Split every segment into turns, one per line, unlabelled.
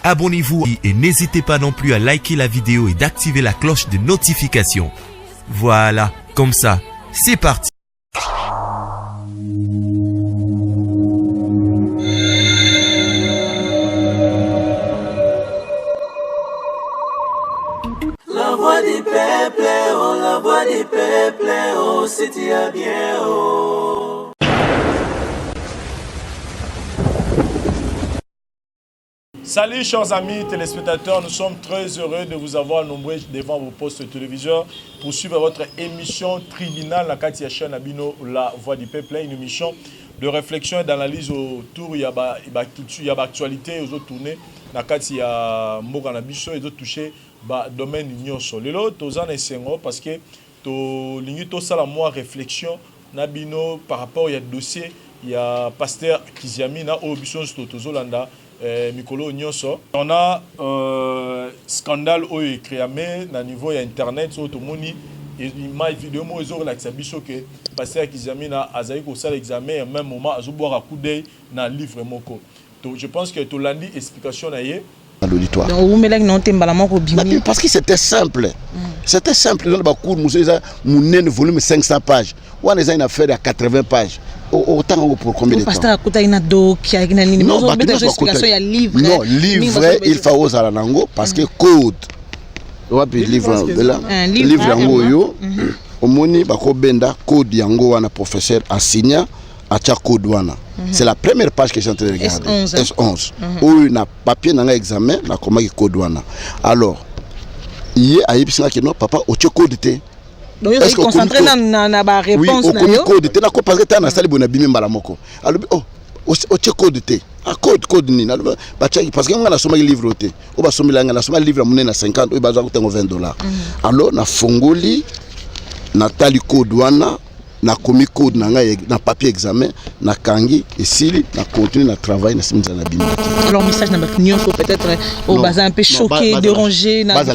Abonnez-vous et n'hésitez pas non plus à liker la vidéo et d'activer la cloche de notification. Voilà, comme ça, c'est parti.
La voix du peuple, oh, la voix du peuple, oh, c'était bien, oh.
Salut chers amis téléspectateurs, nous sommes très heureux de vous avoir nombreux devant vos postes téléviseurs pour suivre votre émission Tribunal, la Katia chaîne Abino, la voix du peuple, une émission de réflexion et d'analyse autour il y a l'actualité, aux autres tournées, la Katia Moganabiso et d'autres touchés, domaine nyonso. Les autres, aux en essayant parce que to l'ingito ça la moi réflexion Nabino par rapport il y a dossier, il y a pasteur Kiziami na Obison Stotozolanda. Mikolo Nyonso. On a scandale au créé na niveau ya internet sur tout moni image vidéo mo ezo la biso que pasteur Kizami na azali ko sala examen en même moment azo boire à coup d'œil na livre moko. Donc je pense que to landi explication na yé
à l'auditoire.
Parce que c'était simple. C'était simple. Dans le cours, nous avons volume 500 pages. On a une affaire à 80 pages. Autant pour combien de temps? Non, livre, il faut aux alanango parce que code. Livre yango yo. Omoni bako benda code yango wana professeur enseigna à code wana. C'est la première page que j'ai en train de regarder. S11. Où il y a papier dans l'examen, na comment il code wana. Alors, hier a yebisina que non papa o code te.
Donc il est concentré dans la réponse
na yo. Oui, code te na ko parce que ta na sali bona bimi mbala moko. Alors o code te. A code ni na parce que on a soma livre te. O ba somi langa na soma livre monene na 50, o ba za ko tengo $20. Alors na fongoli na tali code wana na commis code na papier examen na kangi et s'il na continue na travail na simza na bimba.
Alors message na baknion faut peut-être au bazar un peu choqué, dérangé na
base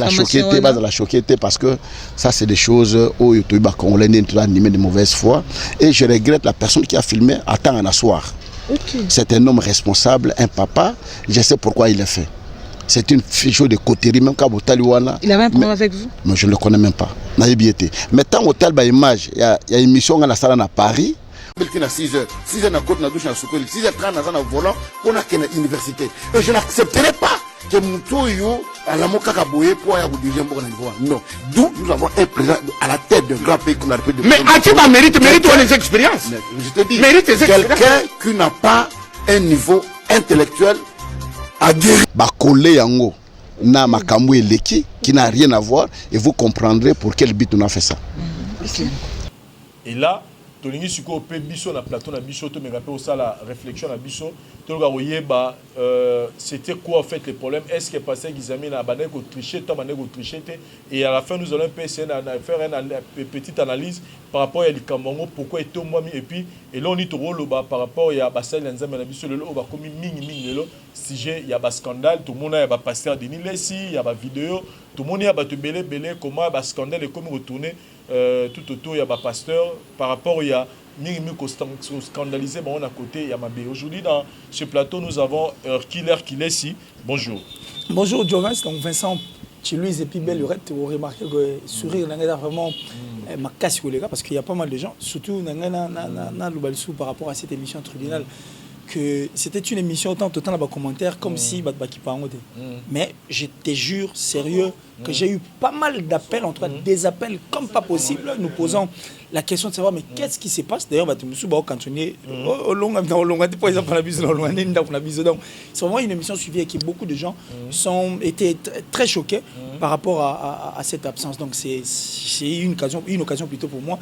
la choqué parce que ça c'est des choses où YouTube ba congolais n'est animé de mauvaise foi et je regrette la personne qui a filmé à temps en asseoir. C'est un homme responsable, un papa, je sais pourquoi il l'a fait. C'est une fiche de coterie, même quand Taliwana.
Il avait un problème avec vous?
Mais je ne le connais même pas. Mais tant que tel image, il y a une émission à la salle à Paris. Il y a 6 heures. 6 heures na côte na douche na sukoli. 6 heures 30 na volant pour la université. Et je n'accepterai pas que Moutoyo à la Mokaka Boye pour aller diriger un bon niveau. Non. D'où nous avons un président à la tête d'un grand pays qu'on a appelé.
Mais Atiba mérite les expériences.
Je te dis, quelqu'un qui n'a pas un niveau intellectuel à dire Bakolé Yango na makambo eleki qui n'a rien à voir et vous comprendrez pour quel but on a fait ça.
Et là, tolingi suko pe biso na plateau na biso to mengape au ça la réflexion na biso to ga oyeba c'était quoi en fait le problème, est-ce que passer Kizami na bané ko tricher to bané ko tricher et à la fin nous allons faire une petite analyse par rapport à l'Ikamongo pourquoi est moi et puis et là on dit rôle par rapport à Basel Nzambe na biso le ba komi mingi le sujet il y a ba scandale tout le monde a ba pasteur Denis Lessi il y a ba vidéo tout le monde a ba te belé comment ba scandale et comment retourner tout autour il y a ba pasteur par rapport il y a scandalisé bon, on a côté il y a Mabé. Aujourd'hui dans ce plateau nous avons Killer Kilesi. Bonjour.
Bonjour Jonas, donc Vincent Chilouise et puis Bellurette, vous remarquez que sourire n'a vraiment ma casse parce qu'il y a pas mal de gens, surtout par rapport à cette émission tribunal, que c'était une émission autant de commentaires comme si mais je te jure sérieux que j'ai eu pas mal d'appels, entre des appels comme pas possible, nous posant la question de savoir mais qu'est-ce qui se passe. D'ailleurs c'est vraiment une émission suivie et que beaucoup de gens étaient très choqués par rapport à cette absence. Donc c'est une occasion plutôt pour moi.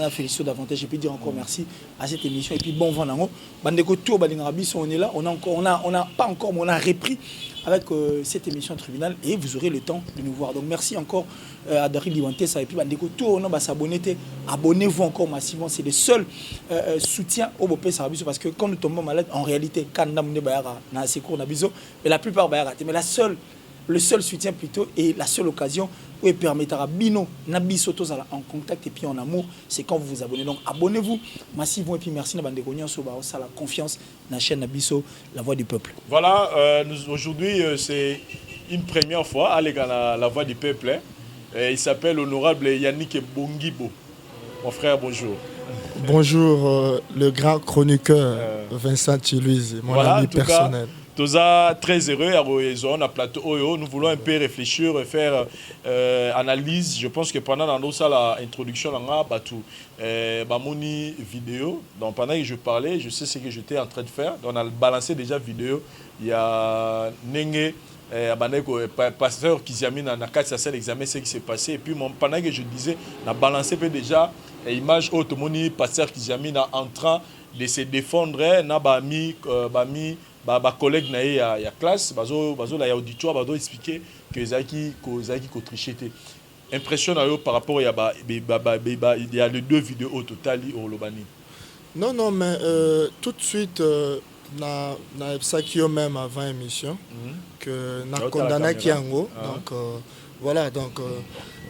Félicitations davantage, je peux dire encore merci à cette émission et puis bon vent nango. Bandeko tour Balingarabi, on est là, on a pas encore, mais on a repris avec cette émission tribunal et vous aurez le temps de nous voir. Donc merci encore à Dari Liwanté, ça et puis Bandeko tour, on va s'abonner, abonnez-vous encore massivement, c'est le seul soutien au Bopé Sarabiso parce que quand nous tombons malade, en réalité, quand nous sommes mais la plupart mais la seule le seul soutien plutôt et la seule occasion où il permettra Bino, Nabiso, tous en contact et puis en amour, c'est quand vous vous abonnez. Donc abonnez-vous massivement et puis merci à la confiance dans la chaîne Nabiso, la voix du peuple.
Voilà, aujourd'hui c'est une première fois à la voix du peuple. Hein. Il s'appelle l'honorable Yannick Bongibo. Mon frère, bonjour.
Bonjour, le grand chroniqueur Vincent Chiluiz, mon ami personnel.
Nous sommes très heureux à la plateau Oyo. Nous voulons un peu réfléchir et faire analyse. Je pense que pendant l'introduction, Bamoni vidéo. Donc pendant que je parlais, je sais ce que j'étais en train de faire. Donc, on a balancé déjà vidéo. Il y a Nenge, pasteur qui s'est mis dans la carte l'examen, ce qui s'est passé. Et puis pendant que je disais, on a balancé déjà l'image automoni pasteur qui s'est mis en train de se défendre. On a collègue na ya classe bazo la ya auditoire bazo expliquer que zaki ko tricher. Impression par rapport il y a les deux vidéos au total au Lobani.
Non mais tout de suite na ça qui même avant émission que na condamné qui ango donc voilà donc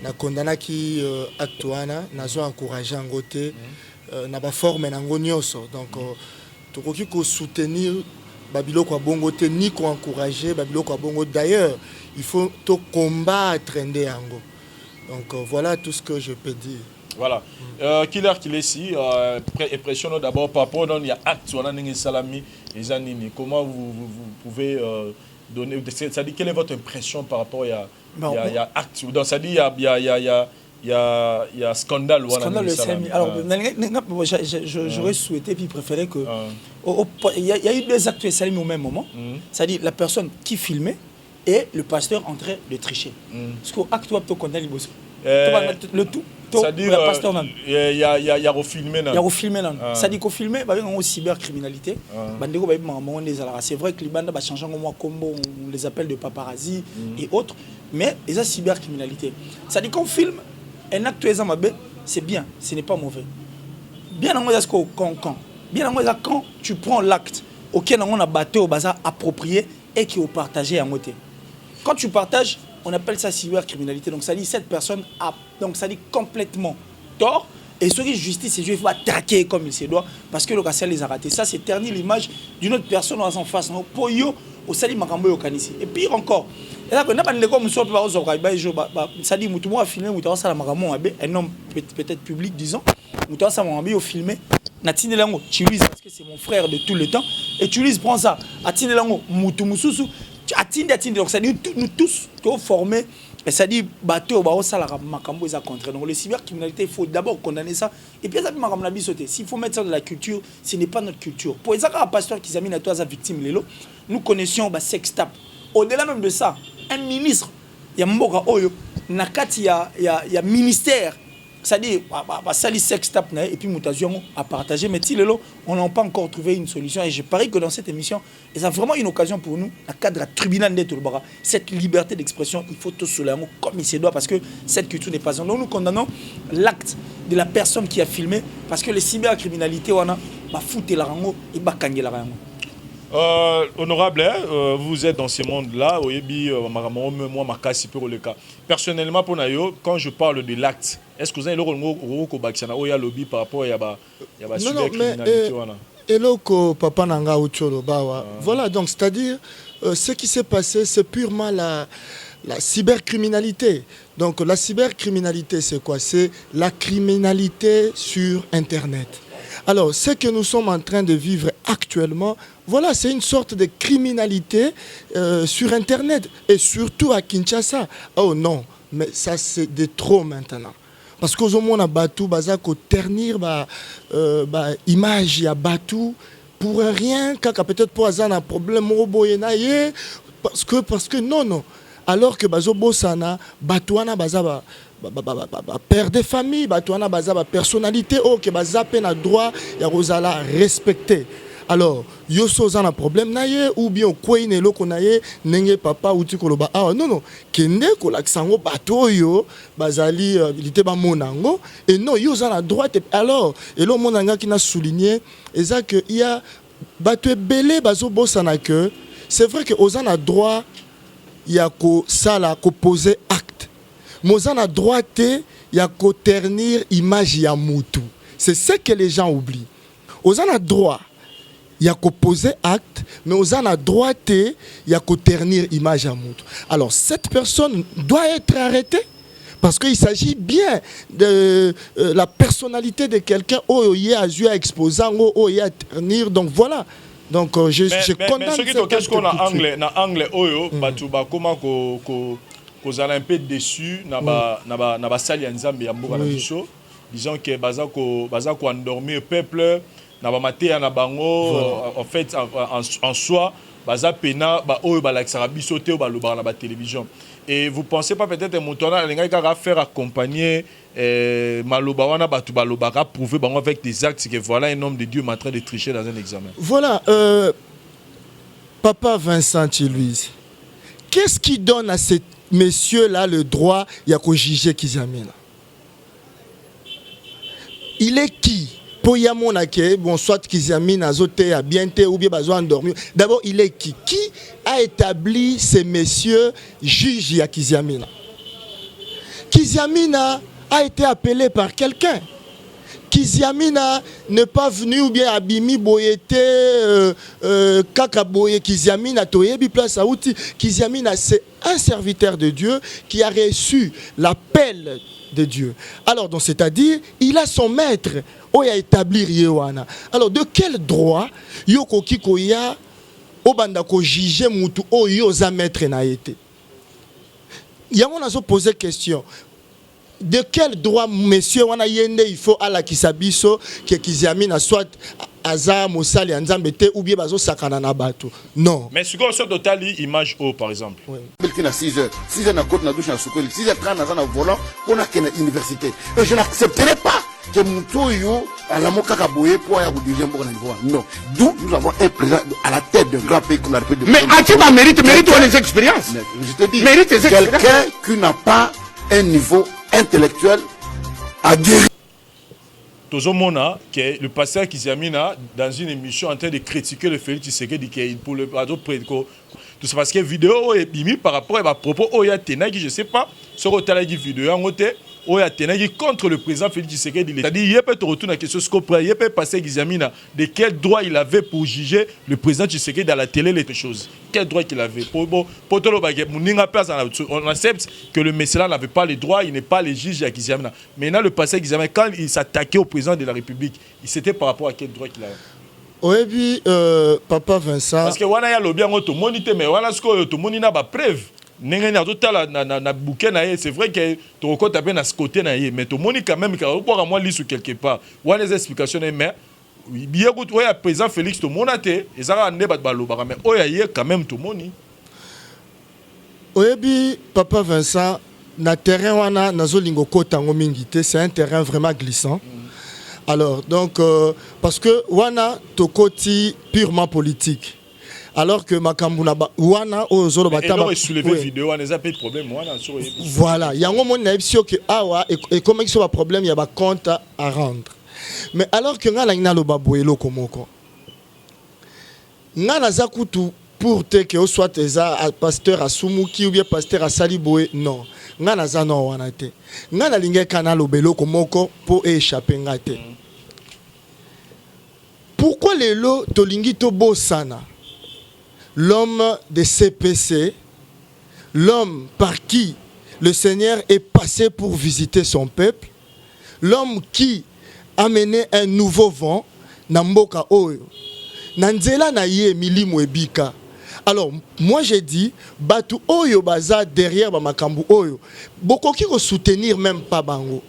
na condamné qui actuana na zo encourager en côté na ba forme na ngo nyoso donc tokoki ko soutenir Babilo kwa bongo te ni ko encourager Babilo kwa bongo d'ailleurs il faut to combattre ndeango donc voilà tout ce que je peux dire.
Voilà. Qu'il est ici impressionne d'abord par rapport il y a acte on a ningi salami les anini comment vous pouvez donner ça dit quelle est votre impression par rapport il y a acte donc ça dit il y a scandale
scandale salami. Alors j'aurais souhaité puis préféré que il y a eu deux actes salami au même moment. C'est-à-dire la personne qui filmait et le pasteur en train de tricher. Parce qu'au acte où tu connais le tout.
C'est-à-dire il y a refilmé là.
Il y a refilmé là. C'est-à-dire qu'au filmé bah on cybercriminalité. C'est vrai que les bandes va changer comme on les appelle de paparazzi et autres mais ils ont cybercriminalité. C'est-à-dire qu'on filme un acte c'est bien, ce n'est pas mauvais. Bien quand tu prends l'acte auquel on a battu au bazar approprié et qui est partagé à moitié. Quand tu partages, on appelle ça cybercriminalité. Donc ça dit cette personne a donc ça dit complètement tort et ce qui est justice c'est il faut attaquer comme il se doit parce que le cas les a ratés. Ça c'est ternir l'image d'une autre personne en face non pour yo au sali makambo yo kanisi. Et pire encore et là, ça dit que a filmé, un homme peut-être public, disons, a filmé, parce que c'est mon frère de tout le temps, et Chiluiz prend ça, donc ça dit nous tous formés, et ça dit bateau, donc le cybercriminalité, il faut d'abord condamner ça, et puis s'il faut mettre ça dans la culture, ce n'est pas notre culture. Pour les pasteurs qui examinent à toi sa victime, nous connaissions sextape. Au-delà même de ça, un ministre, il y a Mboka Oyo, il y a ministère, c'est-à-dire, sali sextape, et puis Moutazion a partagé, mais on n'a pas encore trouvé une solution. Et je parie que dans cette émission, c'est vraiment une occasion pour nous, dans le cadre du tribunal de Tolbara, cette liberté d'expression, il faut tout souligner comme il se doit, parce que cette culture n'est pas en. Donc nous condamnons l'acte de la personne qui a filmé, parce que les cybercriminalités, on a foutu la rango et bakangé la rango.
Honorable, vous êtes dans ce monde-là, personnellement, quand je parle de l'acte, est-ce que vous avez le lobby par rapport à cybercriminalité?
Eloko papa nanga ucholo bawa. Voilà, donc c'est-à-dire ce qui s'est passé, c'est purement la cybercriminalité. Donc la cybercriminalité, c'est quoi? C'est la criminalité sur Internet. Alors, ce que nous sommes en train de vivre actuellement, voilà, c'est une sorte de criminalité sur Internet et surtout à Kinshasa. Oh non, mais ça c'est de trop maintenant. Parce qu'au moins on a battu, bazako ternir, image, il y a battu pour rien, quand peut-être pour un problème, parce que non. Alors que bazo bosana, batouana bazaba. Père de famille, batouana bazaba personnalité, ok, bazape na droit, ya rozala respecté. Alors, yo sozana problème naye ou bien quoi ine loko naye nenge papa ou tikoloba ah non kende ko laksango bato yo bazali habilité ba monango et non yo zana droit alors et le monanga qui n'a souligné eza que il y a bato belé bazo bosana que c'est vrai que ozana droit il y a ça là ko poser acte. Moza na droit te il y a ko ternir image ya mutu. C'est ce que les gens oublient. Oza na droit il y a ko poser acte, mais oza na droit te il y a ko ternir image ya mutu. Alors cette personne doit être arrêtée. Parce qu'il s'agit bien de la personnalité de quelqu'un qui a exposé, qui a ternir. Donc voilà. Donc je condamne
cette attitude. Qu'est-ce qu'on a en anglais oyo batuba comment ko un peu déçu na ba sali nzambe ya mboka na biso. Disons que baza ko endormir peuple na ba maté na bango en fait en soi baza pena ba oyo ba laxara biso te ba loba na ba télévision. Et vous pensez pas peut-être Moutona va faire accompagner Maloba wana batu baloba ka prouver bango avec des actes que voilà un homme de Dieu en train de tricher dans un examen.
Voilà Papa Vincent Chilouise. Qu'est-ce qui donne à ce monsieur là le droit ya ko juger Kizamina? Il est qui? Pour yamona ke bon soit Kizamina azote a bien te ou bien besoin endormir. D'abord il est qui? Qui a établi ces messieurs juges à Kizamina? Kizamina a été appelé par quelqu'un. Kizamina n'est pas venu ou bien Abimi Boyete Kaka Boye Kizamina Toyebi place à outil. Kizamina c'est un serviteur de Dieu qui a reçu l'appel de Dieu. Alors donc c'est-à-dire il a son maître qui a établi Yewana. Alors de quel droit Yoko Kikoya Obanda ko juger mutu oyo za maître na été? Yango nazo poser question. De quel droit monsieur wana yende il faut ala kisabiso que Kizamina soit aza mosali nzambe te ou bien bazo sakana na bato? Non.
Mais ce qu'on sort totali image haut par exemple.
Oui. À 6h na côte na douche na sokoli 6h30 na volant on a qu'une université. Et je n'accepterai pas que Moutoyo à la Moka Boye pour aller au deuxième niveau. Non. D'où nous avons un président à la tête d'un grand pays qu'on a répété.
Mais Atiba mérite les expériences.
Je te dis,
mérite les expériences.
Quelqu'un qui n'a pas un niveau intellectuel à guérir.
Tozomona que le pasteur Kizamina dans une émission en train de critiquer le Félix Tshisekedi pour le radio prédico. Tout ça parce que vidéo est bimi par rapport à propos oya tenaki je sais pas ce rotalagi vidéo en côté oya tenaki contre le président Félix Tshisekedi. C'est-à-dire il peut te retourner à question ce qu'on peut il peut passer Kizamina de quel droit il avait pour juger le président Tshisekedi à la télé les choses. Quel droit qu'il avait pour tout le bagage on accepte que le messiah n'avait pas les droits, il n'est pas le juge à Kizamina. Maintenant le pasteur Kizamina quand il s'attaquait au président de la République, il c'était par rapport à quel droit qu'il avait.
Oui, puis, Papa Vincent.
Parce que wana ya lobi yango to monite mais wana sko to monina ba preuve. Ndenge na to tala na bouquet na ye, c'est vrai que to rekota bien na ce côté na ye mais to moni quand même que pour moi lire quelque part. Wana les explications mais bien que oya président Félix to monate ezaka ne ba baloba mais oya ye quand même to moni.
Oui, puis, Papa Vincent na terrain wana nazolingo kota ngo mingite, c'est un terrain vraiment glissant. Alors, donc, parce que Wana Tokoti purement politique. Alors que Makambuna Wana Ozoro Batama. Voilà, il y a un moment que Awa et comme il y a un problème, il y a un compte à rendre. Mais alors que Nala lo Babouelo Komoko. Nala Zakutu pour que soit pasteur à Sumuki ou bien pasteur à Saliboé, non. Ngana zano wanate. Ngana linge kana lobelo komoko pour échapper ngate. Pourquoi les lots tolingi tobo sana? L'homme de CPC, l'homme par qui le Seigneur est passé pour visiter son peuple, l'homme qui a mené un nouveau vent, Namboka Oyo, Nanzela na ye milimo ebika. Alors, moi j'ai dit, Batu Oyo baza derrière Bamakambu Oyo, bokoki ko soutenir même pas Bango.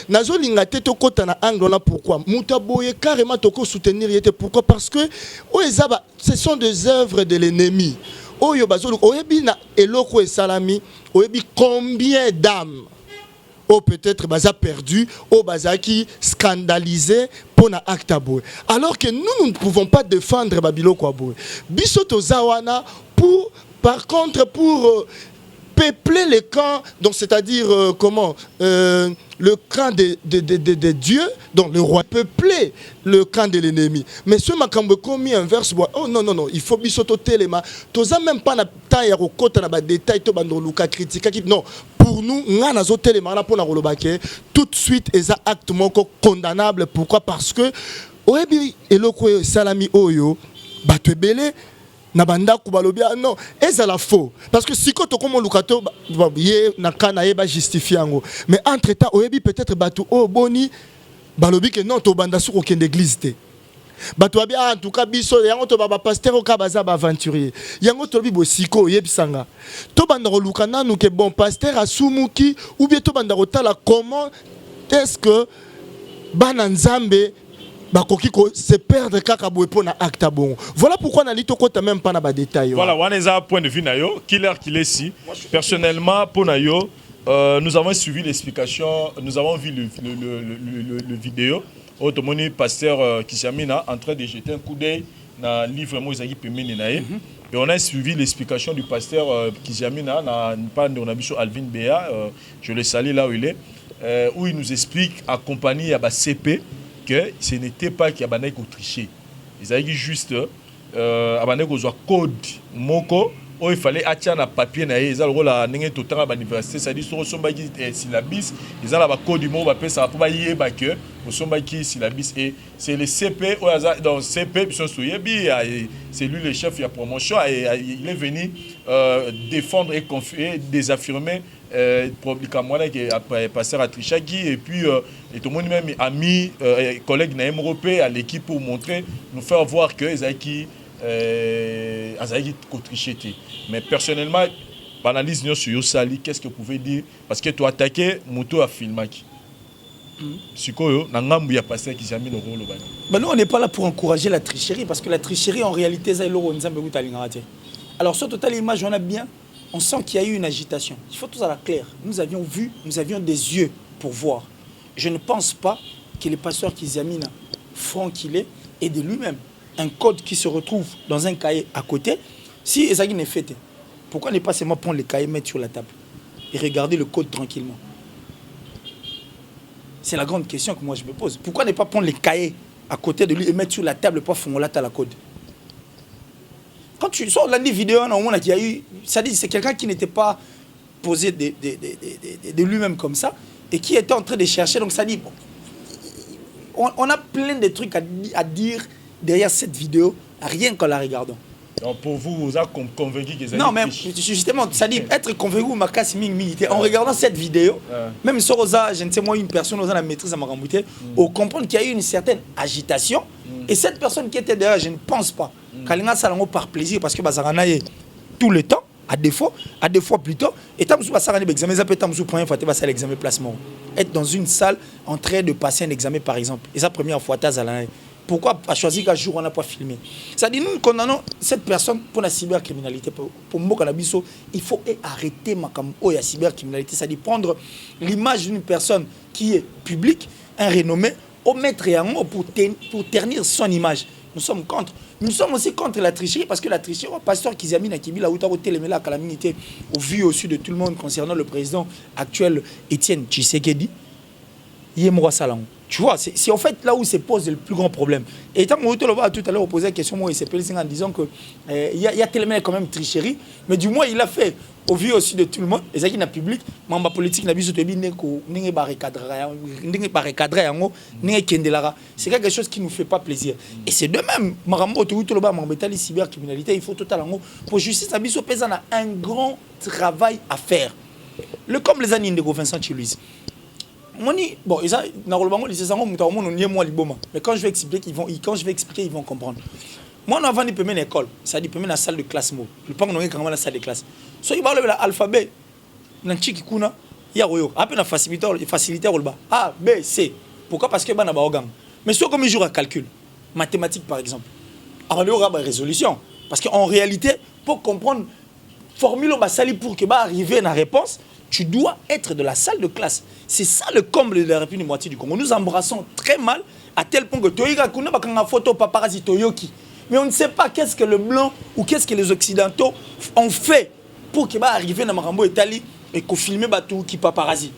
Nazo lingate to kota na angle là pourquoi? Moutaboye carrément toko soutenir yete pourquoi? Parce que Oezaba, ce sont des œuvres de l'ennemi. Oyo bazo oyebi na eloko e salami, oyebi combien d'âmes ou peut-être baza perdu, ou baza qui scandalisé pour na acte. Alors que nous ne pouvons pas défendre Babilo Kwaboy. Bisoto Zawana pour par contre pour peupler les camps, donc c'est-à-dire le camp des dieux, donc le roi peupler le camp de l'ennemi. Mais ce makambo commis inverse, oh non, il faut bisoto telema. Toza même pas na taille à côté na ba détail to bando luka critique. Non, pour nous, ngana zo telema na pona rolobake, tout de suite est un acte moko condamnable. Pourquoi? Parce que oyebi eloko salami oyo bato belé na banda kubalobia non ezala faux parce que si koto comme lukato ye na kana ye ba justifier ngo mais entre temps oyebi peut-être batu o boni balobi que non to banda sur aucune église te batu abia en tout cas biso yango to ba pasteur o ka baza ba aventurier yango to bibo siko yebisanga to banda lukana nous que bon pasteur asumuki ou bien to banda tala comment est-ce que bana nzambe bakoki ko se perdre kaka boepo na acte bon. Voilà pourquoi na lito kota même pas na ba détail.
Voilà, on est à point de vue na yo, qu'il est si. Personnellement pour na yo, nous avons suivi l'explication, nous avons vu le vidéo où tout le monde pasteur Kishamina en train de jeter un coup d'œil dans le livre Moïse Pemene nae. Et on a suivi l'explication du pasteur Kishamina na pas de Nabiso Alvin Béa, je le salue là où il est, où il nous explique accompagné à ba CP que ce n'était pas qu'il y a triché. Ils avaient juste code moko où il fallait attirer un papier na ils ont la n'engé tout temps à l'université ça dit sur somba qui syllabus ils ont la code du mot appelle ça pour pas y est que somba qui syllabus et c'est le CP dans CP puis son c'est lui le chef de la promotion et il est venu défendre et désaffirmer publiquement que passer à Trichagi et puis et tout le monde même ami collègue na européen à l'équipe pour montrer nous faire voir que Ezaki triché. Mais personnellement analyse sur Yosali qu'est-ce que vous pouvez dire parce que tu attaqué moto à filmaki sikoyo na ngambu ya passer qui jamais le rôle
bah nous on n'est pas là pour encourager la tricherie parce que la tricherie en réalité ça loro nzambe butalingate. Alors sur total image on a bien on sent qu'il y a eu une agitation. Il faut tout ça la clair. Nous avions vu, nous avions des yeux pour voir. Je ne pense pas que le pasteur Kizamina, franc qu'il est, et de lui-même, un code qui se retrouve dans un cahier à côté. Si Ezagi n'est fait, pourquoi ne pas seulement prendre le cahier, mettre sur la table et regarder le code tranquillement? C'est la grande question que moi je me pose. Pourquoi ne pas prendre le cahier à côté de lui et mettre sur la table pour faire la code? Quand tu sors la vidéo, il y a eu, ça dit c'est quelqu'un qui n'était pas posé de lui-même comme ça et qui était en train de chercher. Donc ça dit, bon, on a plein de trucs à dire derrière cette vidéo, rien qu'en la regardant.
Donc pour vous, vous êtes convaincu que
non, mais justement, ça dit être convaincu, en regardant cette vidéo, même sur Rosa, je ne sais moi, une personne Rosa la maîtrise à Marambouté, on comprend qu'il y a eu une certaine agitation. Et cette personne qui était derrière, je ne pense pas. Kalinga Salango par plaisir, parce que Bazarana est tout le temps, à des fois plutôt. Et tant que Bazarana examen, ça peut être un première fois que tu l'examen placement. Être dans une salle en train de passer un examen par exemple. Et ça première fois, tu as pourquoi pas choisir qu'un jour on n'a pas filmé? Ça dit nous condamnons cette personne pour la cybercriminalité. Pour Mokanabiso, il faut arrêter la cybercriminalité. Ça dit prendre l'image d'une personne qui est publique, un renommé, au mettre en pour ternir son image. Nous sommes contre. Nous sommes aussi contre la tricherie parce que la tricherie, le pasteur Kizamina qui la la calamité au vu au sud de tout le monde concernant le président actuel Étienne Tshisekedi, Yemwa Salang. Tu vois, c'est en fait là où se pose le plus grand problème. Et tant que tout à l'heure posé la question, moi, il s'est posé en disant qu'il y a tellement quand même tricherie, mais du moins il a fait au vu aussi de tout le monde. Et ça qui n'a public, membre politique n'a c'est quelque chose qui ne nous fait pas plaisir. Et c'est de même, Marambo, tout le monde, cybercriminalité, il faut totalement pour justice, Abisso Paysan a un grand travail à faire. Comme les années de Vincent Chiluise. Bon, mais quand je vais expliquer, ils vont comprendre. Moi, on a vendu une école, ça dit la salle de classe. Je pense qu'on a la salle de classe. Si on a l'alphabet, il y a une facilité A, B, C. Pourquoi? Parce que on a un mais si on joue à calcul, mathématiques par exemple, on aura une résolution. Parce qu'en réalité, pour comprendre, formule pour que arriver à la réponse, tu dois être de la salle de classe. C'est ça le comble de la République moitié du Congo. Nous embrassons très mal à tel point que Toyiga Kuna bakanga photo paparazzi Toyoki. Mais on ne sait pas qu'est-ce que le blanc ou qu'est-ce que les occidentaux ont fait pour qu'il va arriver dans Marambo Italie et qu'on filme tout qui paparazzi.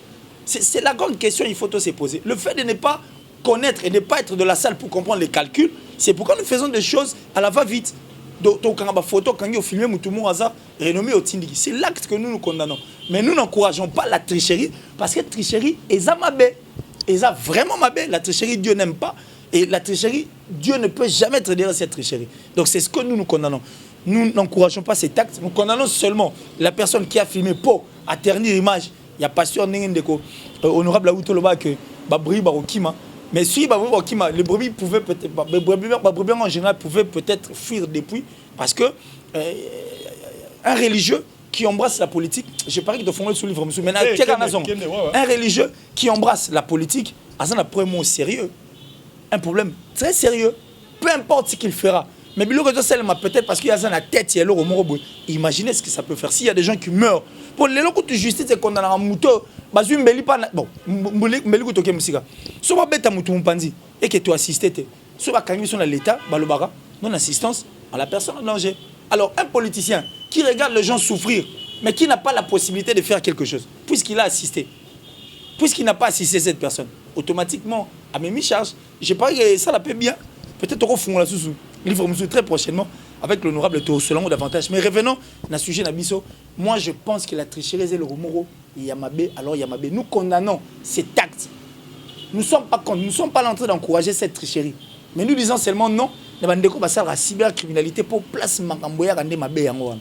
C'est la grande question il faut se poser. Le fait de ne pas connaître et de ne pas être de la salle pour comprendre les calculs, c'est pourquoi nous faisons des choses à la va-vite. Donc, quand on photo, quand on filme, tout le monde a renommé au Tindiki. C'est l'acte que nous condamnons. Mais nous n'encourageons pas la tricherie parce que la tricherie est mabé. Et ça vraiment mabé. La tricherie, Dieu n'aime pas. Et la tricherie, Dieu ne peut jamais être derrière cette tricherie. Donc c'est ce que nous condamnons. Nous n'encourageons pas cet acte. Nous condamnons seulement la personne qui a filmé pour ternir l'image. Il y a pasteur Ndeko, honorable Aoutoloba, que Babri Barokima. Mais si les brebis pouvaient peut-être, les brebis en général pouvaient peut-être fuir depuis, parce que un religieux qui embrasse la politique, je parie qu'il doit fonder sous livre, mais un religieux qui embrasse la politique, c'est un problème sérieux, un problème très sérieux, peu importe ce qu'il fera. Mais peut-être parce qu'il y a la tête, imaginez ce que ça peut faire. S'il y a des gens qui meurent, pour les locaux de justice, c'est qu'on a un mouton, bon, et que tu assistes, soit l'État, non-assistance à la personne en danger. Alors, un politicien qui regarde les gens souffrir, mais qui n'a pas la possibilité de faire quelque chose, puisqu'il a assisté, puisqu'il n'a pas assisté cette personne, automatiquement, à mes charges, je parie que ça la paie bien. Peut-être qu'on fond la sous livre très prochainement avec l'honorable Théo selon davantage. Mais revenons à ce sujet Nabiso. Moi, je pense que la tricherie est le remoro. Yamabé, alors Yamabé. Nous condamnons cet acte. Nous ne sommes pas contre, nous ne sommes pas en train d'encourager cette tricherie. Mais nous disons seulement non. Nous avons la cybercriminalité pour placer Makamboya Rande Mabé en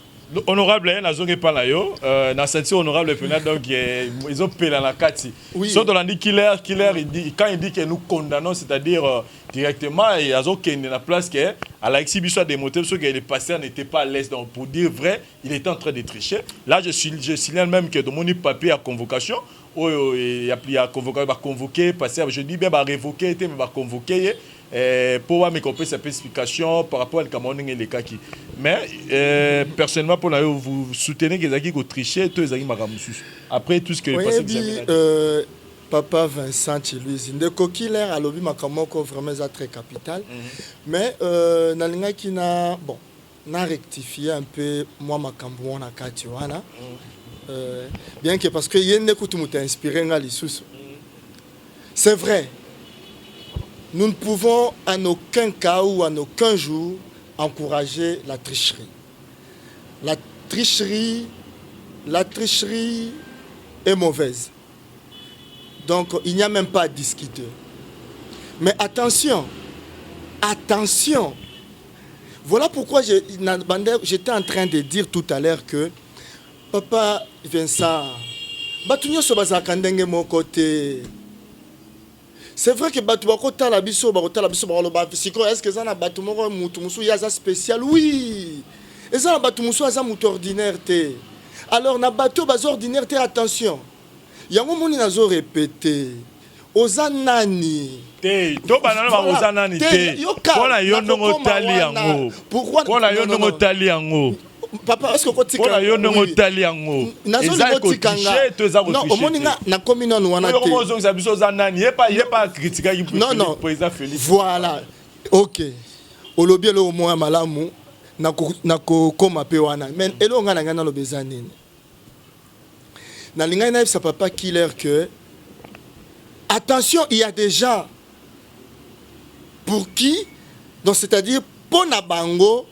honorable, nazonge pas là yo, na senti honorable pena donc ils ont payé la carte. Sauf dans dit killer il dit quand il dit que nous condamnons, c'est-à-dire directement et azo qu'il na place que à la exhibition des motifs ceux que les passeurs n'étaient pas à l'aise donc pour dire vrai, il était en train de tricher. Là je signale même que dans mon papier à convocation il y a convoqué passer je dis bien va révoquer mais va convoquer pour voir mes spécifications par rapport à Cameroun et les cas qui. Mais personnellement, pour vous soutenez que les gens qui triché, tous les gens qui après tout ce que
les passés Papa Vincent Chiluiz, ndeko killer a lobby makamoko vraiment très capital. Mais nalinga qui na bon, na rectifié un peu moi makambo on a katiwana. Bien que parce que yende kutumu t'a inspiré ngali susu. C'est vrai. Nous ne pouvons en aucun cas ou en aucun jour encourager la tricherie. La tricherie est mauvaise. Donc il n'y a même pas à discuter. Mais attention. Voilà pourquoi j'étais en train de dire tout à l'heure que Papa Vincent, Batunyo Sobazaka ndenge mon côté. C'est vrai que Batu Bakota la biso, est-ce que ça na Batu Moko Moutumusu yaza spécial? Oui. Et ça na Batu Musu yaza mout ordinaire te. Alors na Batu baz ordinaire te, attention. Yango moni nazo répéter. Ozanani.
Te, to banana ba ozanani te. Kona yonongo tali yango.
Pourquoi?
Kona yonongo tali yango.
Papa, est-ce que tu
sais que tu
non, voilà. Ok. Olobi le moins malamu nako koma pe wana. Mais elo nga na lo bezanini. Na linga na sa papa killer que attention, il y a des gens pour qui donc c'est-à-dire pour na bango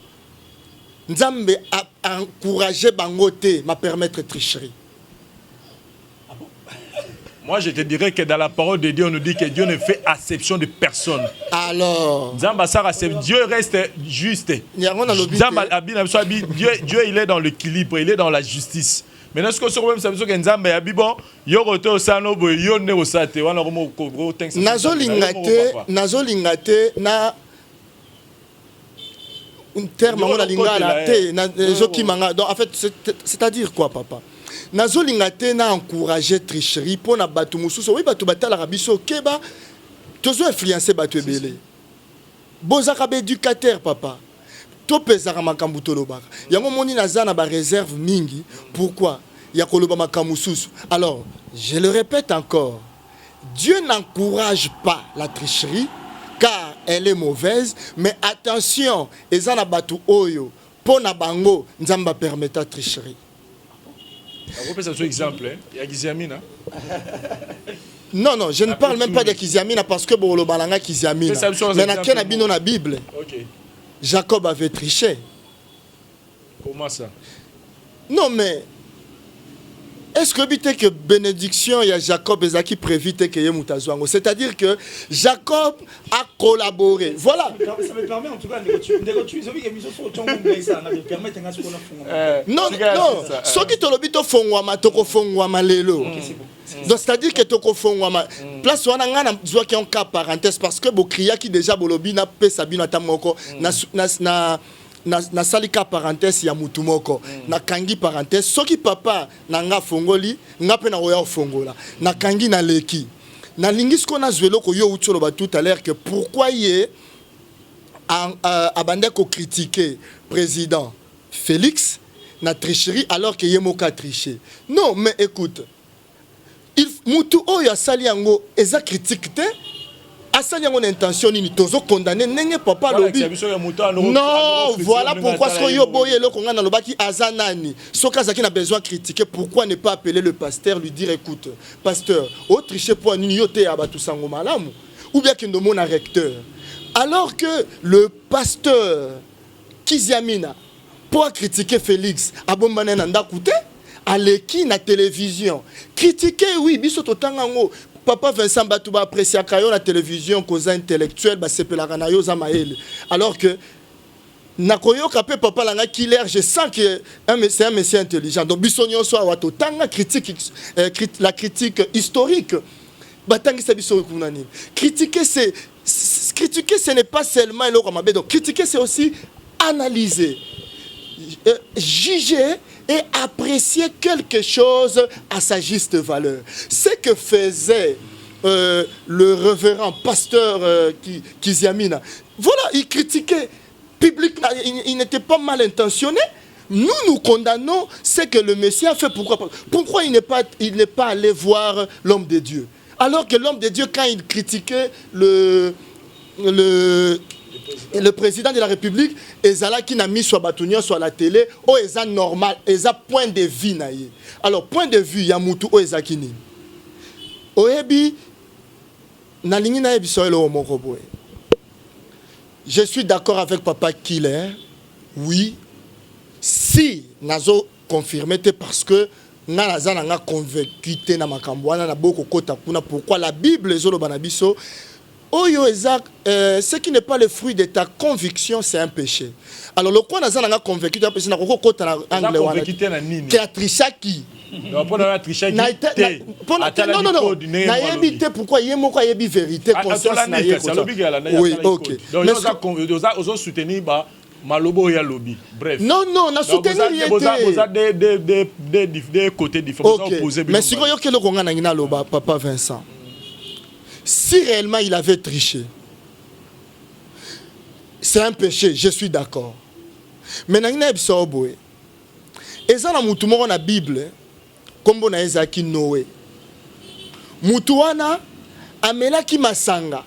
Nzambe a encouragé Bangote à permettre tricherie.
Ah bon? Moi, je te dirais que dans la parole de Dieu, on nous dit que Dieu ne fait acception de personne.
Alors,
Dieu reste juste. Dieu, il est dans l'équilibre, il est dans la justice. Maintenant, ce que sur même, c'est que Nzambe a dit bon, yogote osano bo yonne osate wana romo ko thanks.
Nazolingate na un terme on a lingala te na zoki manga. Donc en fait c'est-à-dire quoi papa? Nazolingate na encourager tricherie pour na batu mususu. Oui batu batala rabiso keba tozo influencer batu ebele. Bozaka be éducateur papa. To pezaka makambu tolobaka. Yango moni nazana ba réserve mingi. Pourquoi? Ya koloba makambu mususu. Alors, je le répète encore. Dieu n'encourage pas la tricherie car elle est mauvaise, mais attention, ezana batu oyo pona bango nzamba permettre tricherie.
On peut faire un exemple. Il y a Giziamina.
Non, non, je ne parle même pas de Kiziamina parce que bon, le balanga Kiziamina. Mais dans la Bible, Jacob avait triché.
Comment ça?
Non, mais est-ce que bénédiction, il y a Jacob et qui prévite que Yemutazwango? C'est-à-dire que Jacob a collaboré. Voilà.
Ça me permet en tout cas de
non, non. Ce qui te l'obito fongwama, toko fongwama lelo. Donc c'est-à-dire que toko fongwama. Place où on a un cas parenthèse parce que Bokria qui déjà bolobi na pesabino tamoko na salika parenthèse ya mutumoko na kangi parenthèse soki papa na nga fongoli nga pe na oya fongola na kangi na leki na lingis ko na zwelo ko yo utolo ba tout à l'heure que pourquoi yé abandé ko critiquer président Félix na tricherie alors que yemoka tricher. Non mais écoute, il mutu oya sali yango eza critique te. Asali yango intention ni tozo condamner nenge papa lobi. Non, voilà pourquoi ce yo boye le konga na lobaki azanani. Soka zaki na besoin critiquer, pourquoi ne pas appeler le pasteur lui dire écoute, pasteur, au tricher pour nini yote abatu sango malamu ou bien que ndomo na recteur. Alors que le pasteur Kiziamina pour critiquer Félix abombana na ndakute aleki na télévision. Critiquer oui, biso totangango. Papa Vincent Batouba apprécie à la télévision cause intellectuelle bah c'est la ranayo zamael alors que nakoyo kapé papa langa killer je sens que c'est un monsieur intelligent donc bisonyo so wato tanga critique la critique historique batangi sa biso kunani critiquer ce n'est pas seulement le ramabe donc critiquer c'est aussi analyser juger et apprécier quelque chose à sa juste valeur. Ce que faisait le révérend pasteur Kiziamina, voilà, il critiquait publiquement, il n'était pas mal intentionné. Nous condamnons ce que le Messie a fait. Pourquoi il n'est pas allé voir l'homme de Dieu? Alors que l'homme de Dieu, quand il critiquait le président de la République, ezala qui n'a mis sur Batounia sur la télé, o eza normal, eza point de vue naïe. Alors point de vue ya mutu o eza kini. Oebi na lingi na ebi so elo moko boy. Je suis d'accord avec papa Killer. Oui. Si nazo confirmé parce que nga nga convaincu te na makambo wana na boko kota kuna pourquoi la Bible ezolo banabiso. Oyo Isaac, ce qui n'est pas le fruit de ta conviction, c'est un péché. Alors, le quoi n'a pas convaincu, tu as péché, tu as convaincu, tu as triché qui? Non, non, non. Pourquoi il y a une vérité oui, ok.
Donc, vous avez soutenu Malobo et Lobby. Bref.
Non, non, on a soutenu
des côtés différents.
Mais si vous avez que le Congo n'a pas papa Vincent. Si réellement il avait triché, c'est un péché, je suis d'accord. Mais dans la Bible, et ça dans la Bible, comme on a Ezaki Noé, Mutuana amela ki masanga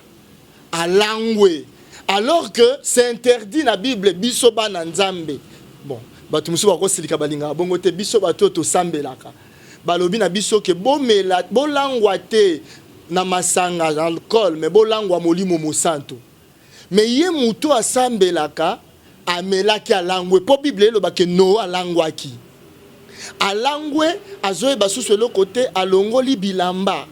à langwe, alors que c'est interdit dans la Bible bisoba na nzambe. Bon, batu musu bako silika balinga bongo te bisoba to sambelaka. Balobi na biso ke bomela bolangwa te na masanga alcool mais bolangwa molimo mosanto mais ye muto asambelaka amelaki alangwe po bible lo bake no alangwaki alangwe azoe basusu le côté alongoli bilamba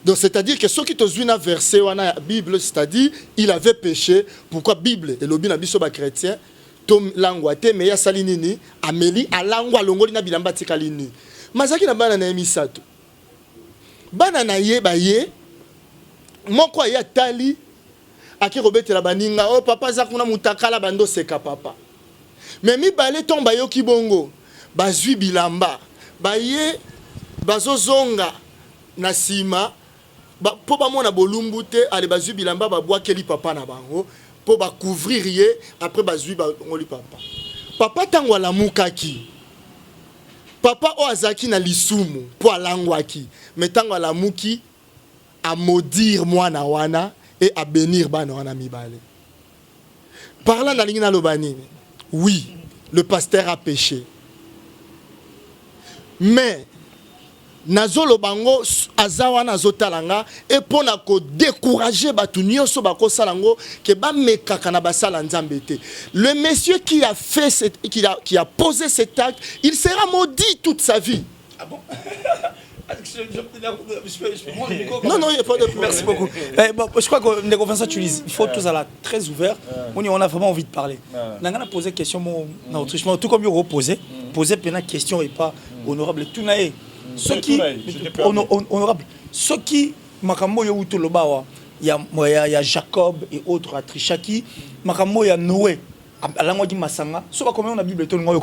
donc c'est-à-dire que ceux qui te zuina verset wana bible c'est-à-dire il avait péché pourquoi bible et lobi na biso ba chrétien tom langwate mais ya salinini ameli alangwa longoli na bilamba tikalini mazaki na bana na emisato bana na ye ba ye moko ya tali aki robetela baninga oh papa za kuna mutakala bando seka papa mais mi balé tomba yo kibongo bazwi bilamba ba ye bazozonga na sima po ba mona bolumbu te ale bazwi bilamba ba bwakeli papa na bango po ba couvrir ye après bazwi ba ngoli papa tango la mukaki papa o azaki na lisumu po alangwaki metango la muki à maudire mwana wana et à bénir bana wana mibale. Parlant dans l'ingina lobani, oui, le pasteur a péché. mais nazolo bango azawa nazotalanga et pona ko décourager batu nyonso bako salango ke ba mekaka na basala nzambe te. Le monsieur qui a fait qui a posé cet acte, il sera maudit toute sa vie.
Ah bon?
Non, il n'y a pas de problème.
Merci beaucoup. Je crois que les conférences, tu lis. Il faut tous aller très ouverts. On a vraiment envie de parler. On a posé une question, tout comme il a posé une question et pas honorable. Tout naïe. Ceux qui, honorable, ceux qui, il y a Jacob et autres, à Trishaki, il y a Noé, à la moitié Massanga. Soit combien on a Bible, tout le monde est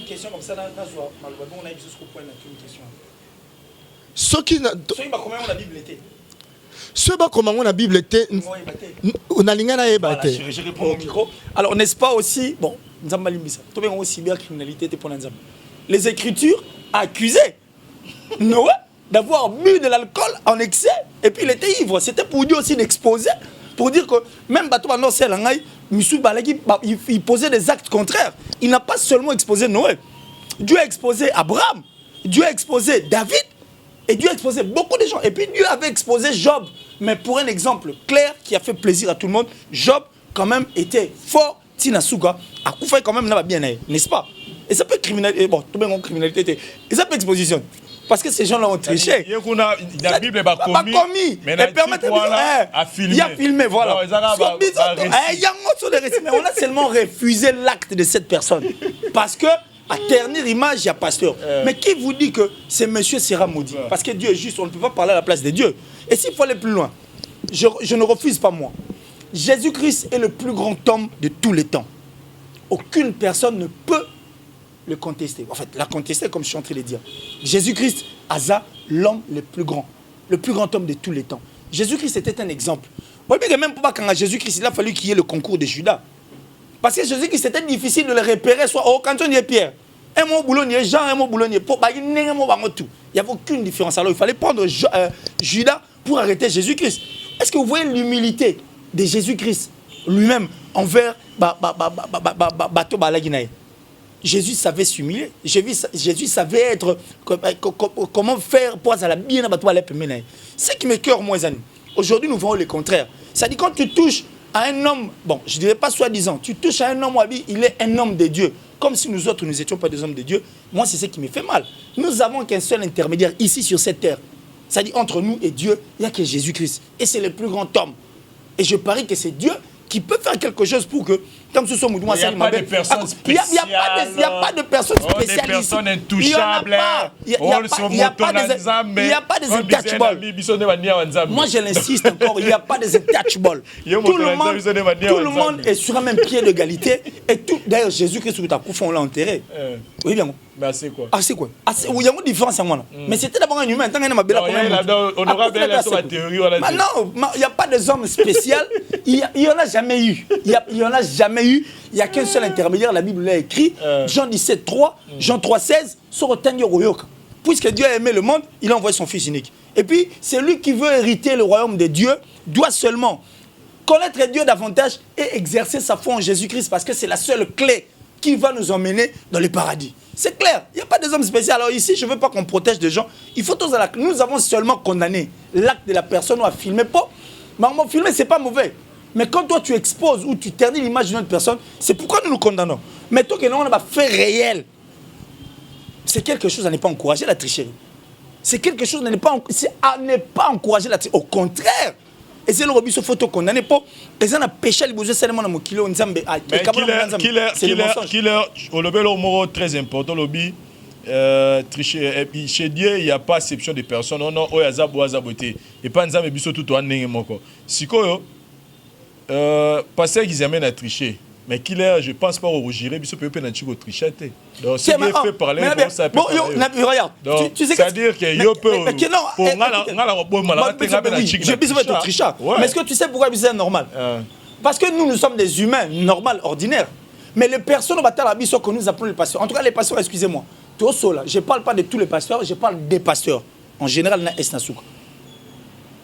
question comme ça, on a jusqu'au point une question.
Ceux qui
comment on a Bible était.
Ceux comment on a Bible était. On a l'ingana ébatté.
Je réponds au micro. Alors n'est-ce pas aussi bon, nous avons limbisa. Tout bien aussi cybercriminalité pour nous. Les Écritures accusaient Noé d'avoir bu de l'alcool en excès et puis il était ivre. C'était pour Dieu aussi d'exposer, pour dire que même bateau pendant c'est l'angaï. Il posait des actes contraires. Il n'a pas seulement exposé Noé. Dieu a exposé Abraham, Dieu a exposé David, et Dieu a exposé beaucoup de gens. Et puis Dieu avait exposé Job. Mais pour un exemple clair qui a fait plaisir à tout le monde, Job quand même était fort. Tinasuga a coupé quand même là bien, n'est-ce pas? Et ça peut criminalité, bon, tout le monde criminalité, et ça peut exposition. Parce que ces gens-là ont triché.
La Bible n'est pas commis.
Mais il a filmé, voilà. Mais on a seulement refusé l'acte de cette personne. Parce que, à ternir image, il y a pasteur. Mais qui vous dit que ce monsieur sera maudit? Parce que Dieu est juste, on ne peut pas parler à la place de Dieu. Et s'il faut aller plus loin, je ne refuse pas moi. Jésus-Christ est le plus grand homme de tous les temps. Aucune personne ne peut le contester. En fait, la contester comme je suis en train de le dire. Jésus-Christ, Asa, l'homme le plus grand homme de tous les temps. Jésus-Christ était un exemple. Vous voyez que même pas quand Jésus-Christ, il a fallu qu'il y ait le concours de Judas. Parce que Jésus-Christ, c'était difficile de le repérer, soit au canton de Pierre. Un mot boulonnier, Jean, un mot boulonnier. Il n'y avait aucune différence. Alors il fallait prendre Judas pour arrêter Jésus-Christ. Est-ce que vous voyez l'humilité de Jésus-Christ lui-même envers Bateau Balaginaï? Jésus savait s'humilier. Jésus savait être comment faire pour ça la bien à Bateau Balaginaï. Ce qui me cœur moi, aujourd'hui nous voyons le contraire. Ça dit quand tu touches à un homme, bon, je ne dirais pas soi-disant, tu touches à un homme, il est un homme de Dieu. Comme si nous autres, nous n'étions pas des hommes de Dieu. Moi, c'est ce qui me fait mal. Nous avons qu'un seul intermédiaire ici sur cette terre. Ça dit entre nous et Dieu, il n'y a que Jésus-Christ. Et c'est le plus grand homme. Et je parie que c'est Dieu qui peut faire quelque chose pour que, comme ce soit Moudouma,
il n'y a pas de personnes spéciales.
Il n'y a pas de personnes spéciales.
Des personnes intouchables.
Il n'y a pas des untouchables. Moi, je l'insiste encore, il n'y a pas des untouchables. Tout le monde est sur un même pied d'égalité. Et tout, d'ailleurs, Jésus-Christ, on l'a enterré. Oui, bien.
Mais c'est quoi?
C'est quoi? Il y a une différence à moi. Mais c'était d'abord un humain.
On aura bien la théorie.
Non, il n'y a pas de hommes spéciaux. Il n'y en a jamais eu. Il n'y en a jamais eu. Il n'y a qu'un seul intermédiaire. La Bible l'a écrit. Jean 17:3, Jean 3:16. Puisque Dieu a aimé le monde, il a envoyé son Fils unique. Et puis, celui qui veut hériter le royaume de Dieu doit seulement connaître Dieu davantage et exercer sa foi en Jésus-Christ parce que c'est la seule clé qui va nous emmener dans le paradis. C'est clair, il n'y a pas des hommes spéciaux. Alors ici, je ne veux pas qu'on protège des gens. Il faut tous à la... Nous avons seulement condamné l'acte de la personne ou à filmer. Pas. Maman, filmer, ce n'est pas mauvais. Mais quand toi, tu exposes ou tu ternis l'image d'une autre personne, c'est pourquoi nous nous condamnons. Mais toi, que nous, on a fait réel. C'est quelque chose à ne pas encourager la tricherie. C'est quelque chose à ne pas encourager la tricherie. Au contraire. Et c'est le robis photo condamné pour les gens a péché les besoins seulement dans mon kilo nzambe
c'est le mensonge killer au lobby très important lobby tricher et puis chez Dieu il y a pas exception de personnes non o yazaboté et pas nzambe biso tout en ndenge moko sikoyo passer qu'ils amènent à tricher. Mais killer, je pense pas au gérer, biso peut pas n'acheter au tricher. Donc c'est bien fait parler bon ça peut.
Bon, regarde.
Tu sais c'est-à-dire que yo peut pour
j'ai besoin de tricher. Mais est-ce que tu sais pourquoi c'est normal? Parce que nous sommes des humains normaux, ordinaires. Mais les personnes au bataille biso que nous appelons les pasteurs. En tout cas les pasteurs, excusez-moi. Tout cela, je parle pas de tous les pasteurs, je parle des pasteurs. En général na esnasuka.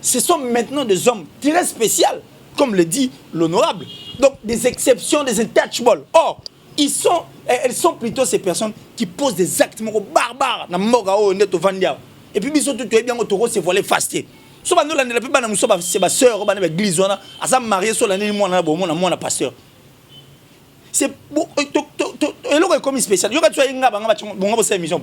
Ce sont maintenant des hommes très spéciaux, comme le dit l'honorable. Donc des exceptions, des untouchables. Or, elles sont plutôt ces personnes qui posent des actes barbares na moga o neto vandia. Et puis biso tout bien autoro se voiler fasté. So ba no la ne pas na muso ba c'est ba sœur ba na église wana asa marié so la ni moi na bo moi na pasteur. C'est eloko comme spécial. Yo ka tu nga ba bonga bo sa émission.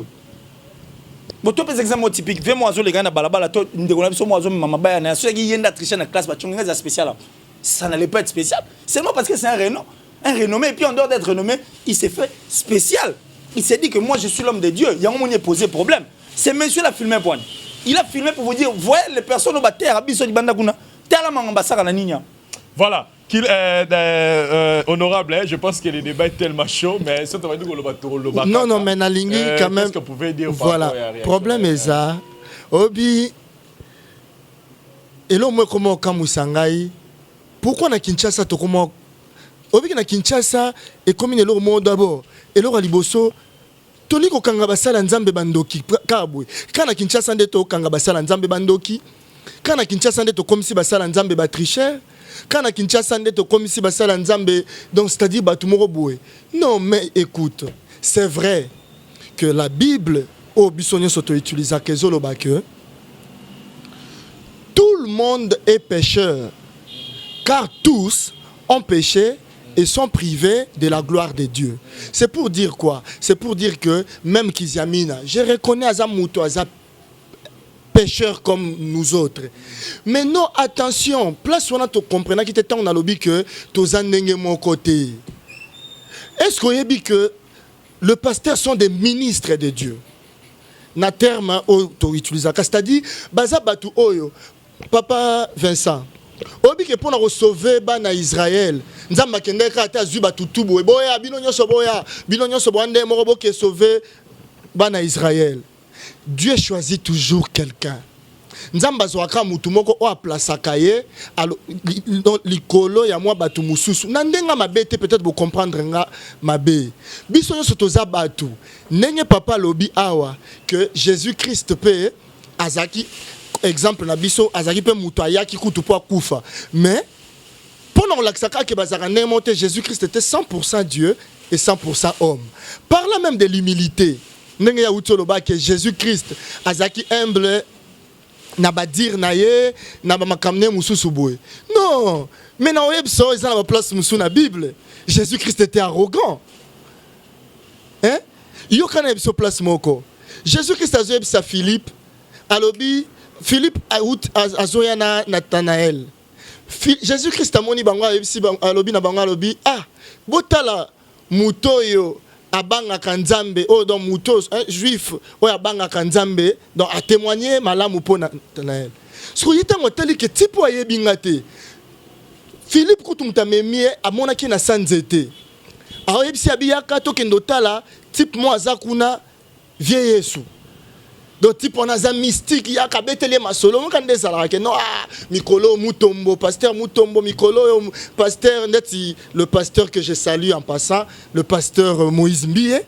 Bon toi par exemple typique 20 mois zo les gars na balabala to ndekona biso mois zo mama ba na so ki yenda tricher na classe ba chonga za spécial. Ça n'allait pas être spécial. Seulement parce que c'est un renommé, et puis en dehors d'être renommé, il s'est fait spécial. Il s'est dit que moi je suis l'homme de Dieu. Il y a un moment où il a posé problème. C'est monsieur l'a filmé pour il a filmé pour vous dire, voyez les personnes au terre,
voilà. Honorable, je pense que le débat est tellement chaud, mais ça va dire que le
non, mais Nalingi, quand même.
Qu'est-ce que vous pouvez dire?
Voilà. Problème est ça. Obi. Et là, moi, comment on Kamusangai? Pourquoi na Kinshasa to comment obi na Kinshasa et comme il est le monde d'abord et le liboso toli ko kanga basala nzambe bandoki kabwe kana Kinshasa ndeto kanga basala nzambe bandoki kana Kinshasa ndeto comme si basala nzambe ba tricher kana Kinshasa ndeto comme si basala nzambe donc c'est-à-dire batumoro boué. Non mais écoute, c'est vrai que la Bible au bisonyo soto utilisa kezolo ba que tout le monde est pécheur. Car tous ont péché et sont privés de la gloire de Dieu. C'est pour dire quoi? C'est pour dire que même Kiziamina, je reconnais Azamuto, Azam pécheur comme nous autres. Mais non, attention, place où on a compris qu'on a lobby que tous mon côté. Est-ce qu'on a dit que les pasteurs sont des ministres de Dieu? Na terme auto-utilisé. C'est-à-dire, Bazabatu Oyo, Papa Vincent. Obi ke pona ko sauver bana Israël nzamba kendeka ata zuba tutubu boya bino nyoso boande moko ke sauver bana Israël. Dieu choisit toujours quelqu'un. Nzamba zwaka mutu moko o aplasaka ye likolo ya mwa batu mususu na ndenga mabete peut-être vous comprendre nga mabe biso nyoso toza batu ndenge papa lobi awa que Jésus-Christ pe azaki exemple na biso azaki pe mutu ayaki kutu po akufa mais pendant l'aksaka ke bazaka nemote Jésus-Christ était 100% Dieu et 100% homme. Par là même de l'humilité ndenge ya utoloba que Jésus-Christ azaki humble na badir na ye na ba makamne mususu boye. Non, mais na oyebso eza na place musu na Bible. Jésus-Christ était arrogant. Hein? Yo kana ebso place moko. Jésus-Christ azoyebsa Philippe alobi Philippe azoya na Nathanaël. Jésus-Christ amoni bango alobi na bango alobi ah botala mutoyo abanga kanzambe o donc mutos juif o abanga kanzambe donc a témoigner malamu po Nathanaël. So yita ngotali ke tipo ayebingate. Philippe kutumta memie amonaki na sanzete. Ayebisi abiyaka tokendo tala type mo azakuna vie Yesu. Donc type on a un mystique ya kabetele masolo on kande sala ke non ah Mikolo Mutombo pasteur Mutombo Mikolo pasteur neti le pasteur que je salue en passant le pasteur Moïse Mbie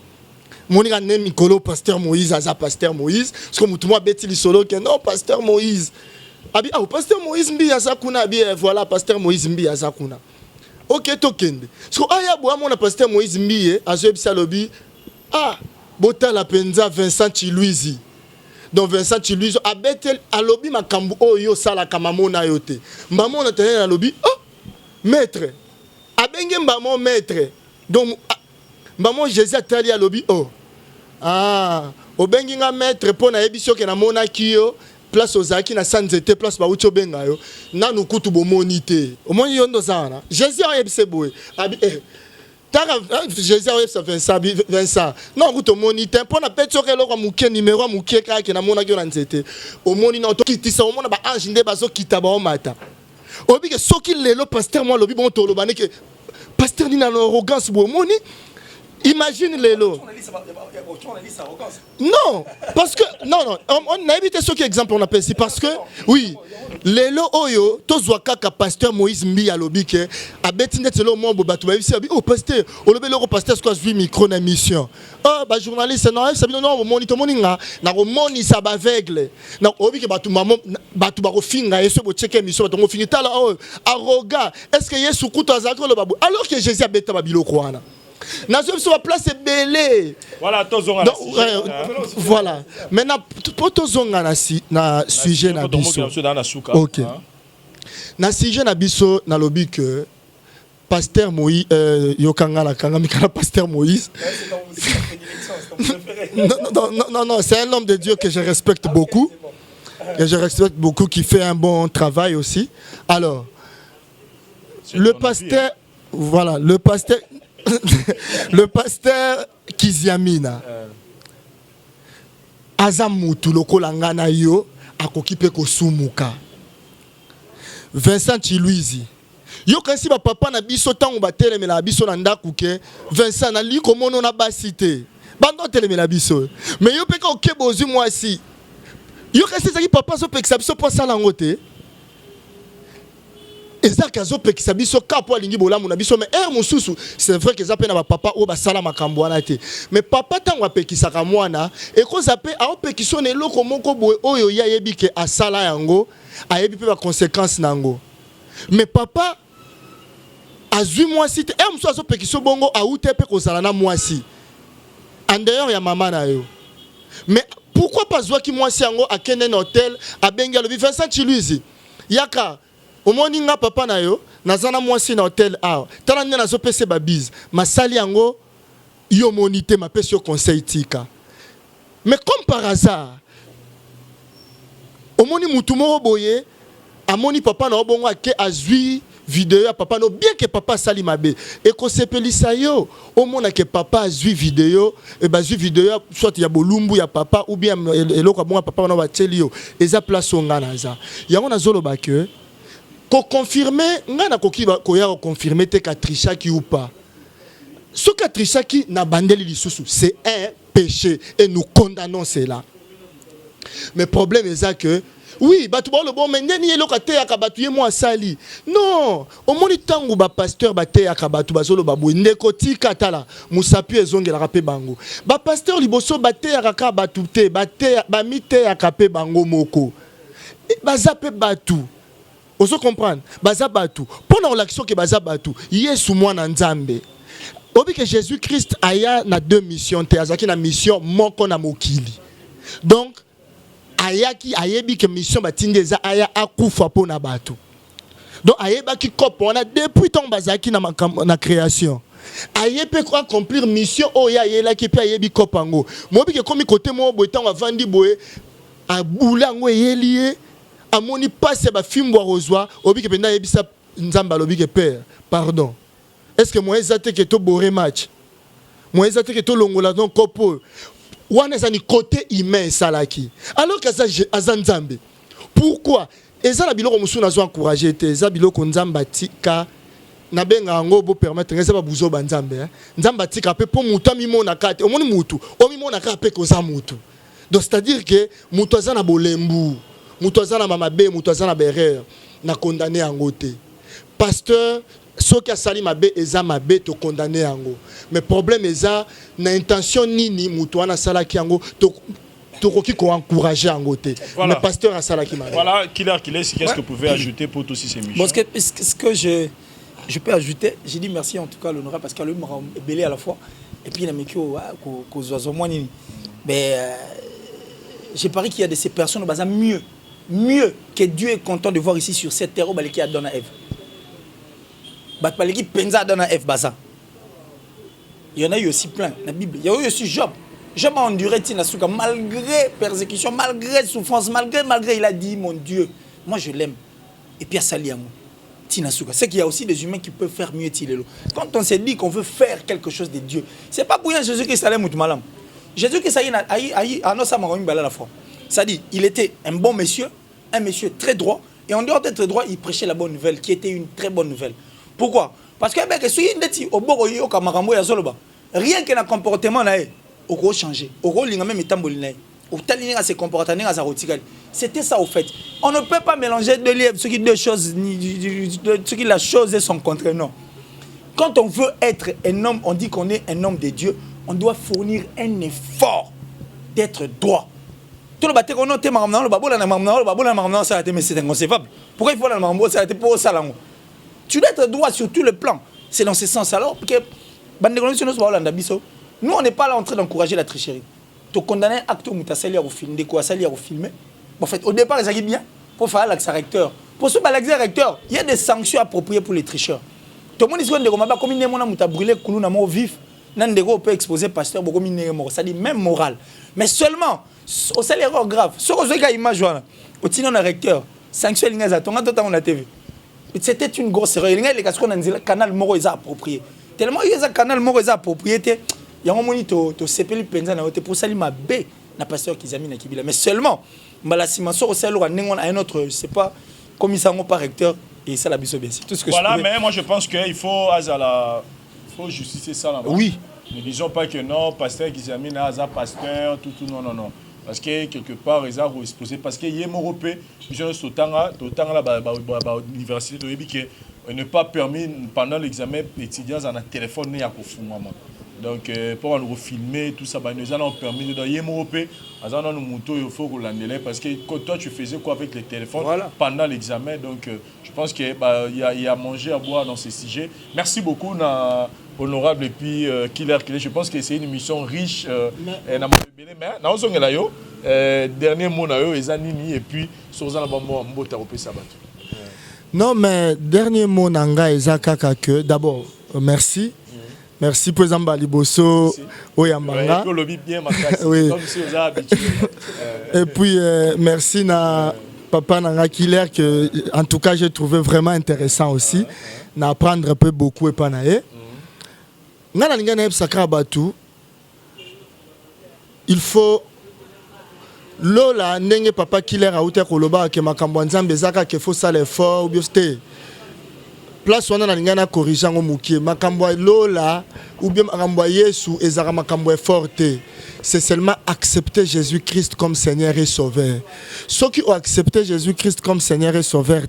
moni ka ne Mikolo pasteur Moïse aza pasteur Moïse parce que mutumwa betili solo ke non pasteur Moïse abi ah pasteur Moïse Mbie aza kuna abi voilà pasteur Moïse Mbie aza kuna OK tokende parce que aya bo amona pasteur Moïse Mbie azo ebisa lobi ah bota la penza Vincent Chiluizi. Donc Vincent Chiluizi abetel alobi makambu oyo sala kamamona yote. Maman na tene alobi oh maître. Abenge mbamo maître. Donc maman Jésus atali alobi oh. Ah, obengi nga maître pona ebiso ke na mona kiyo place ozaki na sanzete place ba ucho benga yo. Nanu kutu bo monite. Omoni yondo sana. Jésus a ebise boy. Abi Jésus a Vincent. Non, vous te monitez. Pour la personne qui a un numéro, qui a un numéro, qui a un numéro, au moni non qui tisse au monde ba ange ndé bazo qui taba mata. Obi que soki lelo pasteur moi lobi bon tolo bane que pasteur ni na arrogance bo moni. Imagine lelo. Non, parce que non, on a évité ce qui exemple on appelle ici parce que oui, lelo oyo tozwa kaka pasteur Moïse Mbi alobi ke abeti net lelo mo batu ba bisi abi oh pasteur, o lobe lelo pasteur ce que je micro na mission. Oh ba journaliste non, ça bien non monitor moninga na ko moni sa ba aveugle. Na obi ke batu mamo batu ba ko finga yeso bo checker mission batu ngo finita la oh arrogant. Est-ce que Yesu kuto azako lo babu alors que Jésus abeta ba biloko wana. Nazo biso ba place belé.
Voilà, tozonga na sujet.
Voilà. Maintenant pour tozonga na sujet na biso. OK. Na sujet na biso na lobi que Pasteur Moïse yokanga la kanga mikala Pasteur Moïse. Non, c'est un homme de Dieu que je respecte beaucoup. Et je respecte beaucoup, qui fait un bon travail aussi. Alors, le pasteur, voilà, le pasteur Kiziamina, Azamutu lokolangana yo akokipe kosumuka. Vincent Chiluizi. Yo kasi ba papa na biso tango ba telemela biso na ndaku ke Vincent na li komono na basité. Bando telemela biso. Mais yo peka okebozu mwasi. Yo kasi zaki papa so pekisa biso po sala ngote. Ezaka zo pekisa biso kapo alingi bolamu na biso mais mususu c'est vrai que zape na ba papa o ba sala makambo wana te. Mais papa tango apekisa ka mwana e ko zape a opekiso ne loko moko boye oyo ya yebi ke asala yango ayebi pe ba conséquences nango. Mais papa azui mwasi te mususu zo pekiso bongo a ute pe ko sala na mwasi. En dehors ya maman na yo. Mais pourquoi pas voir qui moi si yango a kenen hôtel a benga le Vincent Chiluizi yaka omoni nga papa na yo nazana moi si na hôtel a tala nina zo pese ba bise masali yango yo monité ma pese yo conseil tika. Mais comme par hasard omoni mutu moko boye amoni papa na obongo ake azui vidéo ya papa no bien que papa sali mabe et ko sepelisa yo au mona que papa azui vidéo et ba zui vidéo soit ya bolumbu ya papa ou bien eloko bonga papa na ba tselio eza place ngana za yango na zolo ba que ko confirmer ngana ko ki ko ya confirmer te ka trichaki ou pas ce que trichaki na bandeli lisusu c'est un péché et nous condamnons cela. Mais problème est que oui, batu ba le bon mais neni eloka te akabatu ye moi sali. Non, au moni tangu ba pasteur ba te akabatu bazolo babu ndeko tika tala musapi ezongela kape bango. Ba pasteur liboso ba te akabatu te ba te ba mite akape bango moko. Baza pe batu. Oso comprendre? Baza batu. Pendant l'action que baza batu, Yesu mwana nzambe. Obi que Jésus-Christ aya na deux missions te azaki na mission moko na mokili. Donc ayaki ayebi que mission batindi eza aya akufa po na bato. Donc ayeba ki kopo on a depuis ton bazaki na création. Ayepe ko accomplir mission oya yela ki pe ayebi kopango. Mobi ke komi côté mo boy tan avandi boye a boulango yelie amoni passe ba fimbo rozwa obi ke penda yebisa nzamba lobi ke père pardon. Est-ce que moi ezate ke to boré match? Moi ezate ke to longola donc kopo. Wana zani côté humain salaki. Alors que ça azanzambe. Pourquoi? Eza la biloko musu nazo encourager te, eza biloko nzamba tika na benga ngo bo permettre ngeza ba buzo banzambe. Nzamba tika pe po mutu mimona kate. Omoni mutu, o mimona ka pe ko za mutu. Donc c'est-à-dire que mutu azana bolembu, mutu azana mamabe, mutu azana berere na condamner yango te. Pasteur soki asali mabe eza mabe to condamner yango. Mais problème eza na intention nini mutu wana salaki yango to koki ko encourager yango te. Mais pasteur asalaki mabe.
Voilà, qu'est-ce que vous pouvez ajouter pour tous ces émissions?
Bon, ce que je peux ajouter, j'ai dit merci en tout cas à l'honorable parce qu'elle m'a belé à la fois et puis il a mis qu'aux oiseaux moins nini. Mais j'ai parié qu'il y a de ces personnes bah, mieux que Dieu est content de voir ici sur cette terre où qui a donné à Ève. Batpaleki penza dans la F baza. Il y en a eu aussi plein dans la Bible. Il y a eu aussi Job. Job a enduré Tinasuka malgré persécution, malgré souffrance, malgré il a dit mon Dieu, moi je l'aime. Et puis à Saliango. Tinasuka. C'est qu'il y a aussi des humains qui peuvent faire mieux Tilelo. Quand on s'est dit qu'on veut faire quelque chose de Dieu, c'est pas pour rien Jésus-Christ allait moutmalam. Jésus-Christ a nos samaroni bala la foi. Ça dit, il était un bon monsieur, un monsieur très droit et en dehors d'être droit, il prêchait la bonne nouvelle qui était une très bonne nouvelle. Pourquoi? Parce que rien que le comportement on changer. C'était ça au fait. On ne peut pas mélanger deux choses, la chose et son contraire. Non. Quand on veut être un homme, on dit qu'on est un homme de Dieu, on doit fournir un effort d'être droit. Tout le bâtiment, c'est inconcevable. Pourquoi il faut la mambo, ça a été pour ça là. Tu dois être droit sur tout le plan. C'est dans ce sens alors que Nous, on n'est pas là en train d'encourager la tricherie. Tu condamnes un acte où tu as sali à filmer, en fait, au départ, ils arrivent bien pour faire l'accès recteur. Pour ce l'accès recteur, il y a des sanctions appropriées pour les tricheurs. Tout le monde dit que comme il a brûlé le vif, on peut exposer pasteur, ça dit même moral. Mais seulement, au salaire erreur grave. Ce que vous avez image, au tino na recteur, sanction il y a on a TV. C'était une grosse erreur. Il y a les casques dans canal moro est approprié. Tellement il y a un canal moro est approprié. Il y a un moment où tu sais penza na pour ça ma B na pasteur qui examine Kibila. Mais seulement, malassima so au salaire on a un autre, je sais pas, commissaire par recteur et ça la biso bien. Tout ce que
voilà, mais moi je pense qu'il faut justifier ça là-bas.
Oui.
Ne disons pas que non, pasteur qui examine un pasteur, tout, non. Parce que quelque part, ils ont exposé. Parce qu'il y a un Européen, ils ont l'université de ne pas permis pendant l'examen étudiants à un téléphone à donc pour nous filmer tout ça, nous avons permis de y Européen, nous avons moto il faut que parce que quand toi tu faisais quoi avec les téléphones pendant l'examen, donc je pense que il y a à manger à boire dans ces sujets. Merci beaucoup honorable et puis Killer. Je pense que c'est une émission riche. Dernier mot et puis
non mais dernier mot nanga ezakaka que d'abord merci. Merci pour Zambali Bosso, Oyambanga. Oui. Et puis merci na papa Nanga Killer que en tout cas j'ai trouvé vraiment intéressant aussi, na apprendre un peu beaucoup et pas naé. Ngana lingana eb sakra batu. Il faut lola ndenge papa Killer a outé koloba ke makambo nzambe zaka ke faut ça l'effort ou biosté. Place wana na lingana corriger ngo mukie makambo lola ou bien makambo Yesu ezara makambo forte. C'est seulement accepter Jésus-Christ comme Seigneur et Sauveur. Ceux qui ont accepté Jésus-Christ comme Seigneur et Sauveur,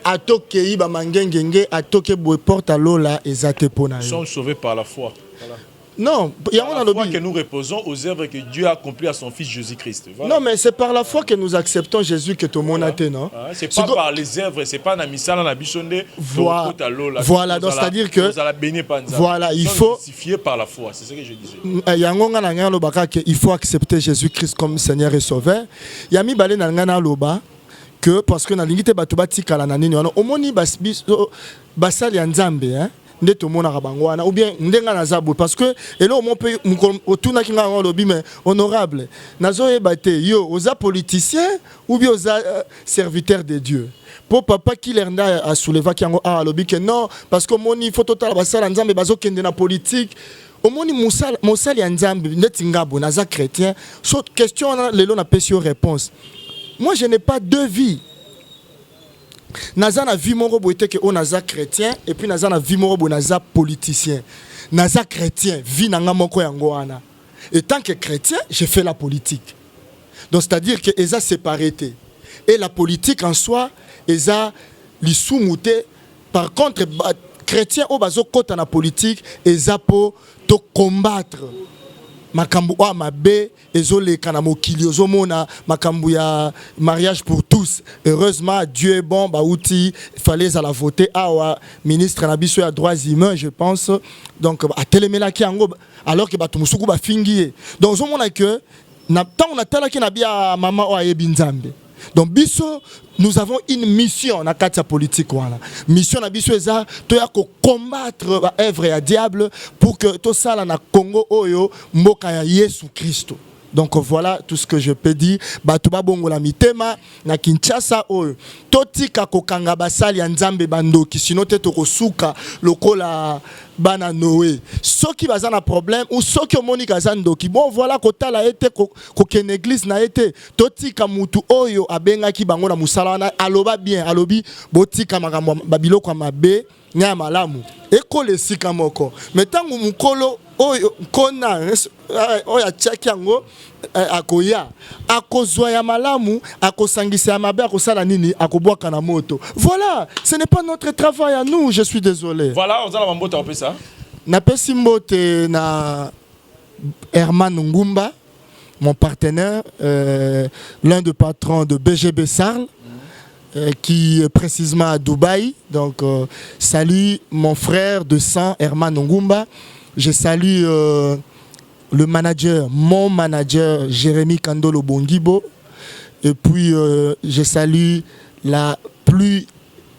atoke ba mangengenge atoke boy porte lola ezate pona.
Nous sommes sauvés par la foi. Voilà.
Non, il y a
la foi que nous reposons aux œuvres que Dieu a accomplies à son Fils Jésus-Christ. Voilà.
Non, mais c'est par la foi que nous acceptons Jésus que tout le monde a été, non?
C'est pas par les œuvres, c'est pas dans la bichonde.
Voilà, donc c'est-à-dire que voilà, il faut
justifier par la foi, c'est ce que je disais.
Il faut accepter Jésus-Christ comme Seigneur et Sauveur. Il y a mis balé dans ngana loba que parce que na lingite batubati kala na nini au moni basali ya nzambe hein. Ou bien parce que et là on peut autour kinga lobi mais honorable nazo ebate yo oza politicien ou bien oza serviteur de Dieu pour papa qui lerna a soulevé ki ngo a lobi que non parce que moni faut total basala nzambe bazo kende na politique au moni mosali ya nzambe ndeti ngabo naza chrétien so question lelo na pesio réponse. Moi je n'ai pas deux vies. Naza na vie moro boite que on naza chrétien et puis naza na vie moro bo naza politicien. Naza chrétien, vie nanga moko yango wana. Et tant que chrétien, j'ai fait la politique. Donc c'est-à-dire que eza séparité. Et la politique en soi, eza li soumouté. Par contre, chrétien au bazo kota na politique, eza po to combattre. Makambu wa mabe ezole kana mokili ozomona makambu ya mariage pour tous. Heureusement Dieu est bon ba outil fallait à la voter awa ministre na biso ya droits humains je pense donc a telemela ki yango alors que batu musuku ba fingié donc ozomona que na tant on a tala ki na bia mama o ayebi nzambe. Donc biso nous avons une mission na katia politique wana. Mission na biso eza to ya ko combattre ba œuvre ya diable pour que to sala na Congo oyo mboka ya Yesu Kristo. Donc voilà tout ce que je peux dire. Batuba bongo la mitema na Kinshasa oyo. Totika kokanga basali ya nzambe bandoki sino te to kosuka lokola bana Noé. Ceux qui bazana problème ou ceux qui omoni kazandoki. Bon voilà kotala été koken église na été. Totika mutu oyo abenga ki bango na musala na aloba bien alobi botika makambo babilo kwa mabe nya malamu. Ekole sika moko. Metangu mukolo oyo kona oya chaki yango akoya akozwa ya malamu akosangisa ya mabe akosala nini akobwaka na moto. Voilà, ce n'est pas notre travail à nous, je suis désolé.
Voilà, on a la mbote on ça.
Na pesi mbote na Herman Ngumba, mon partenaire, l'un des patrons de BGB Sarl. Qui est précisément à Dubaï. Donc, salut mon frère de sang, Herman Ngumba. Je salue le manager, mon manager Jérémy Kandolo Bongibo. Et puis je salue la plus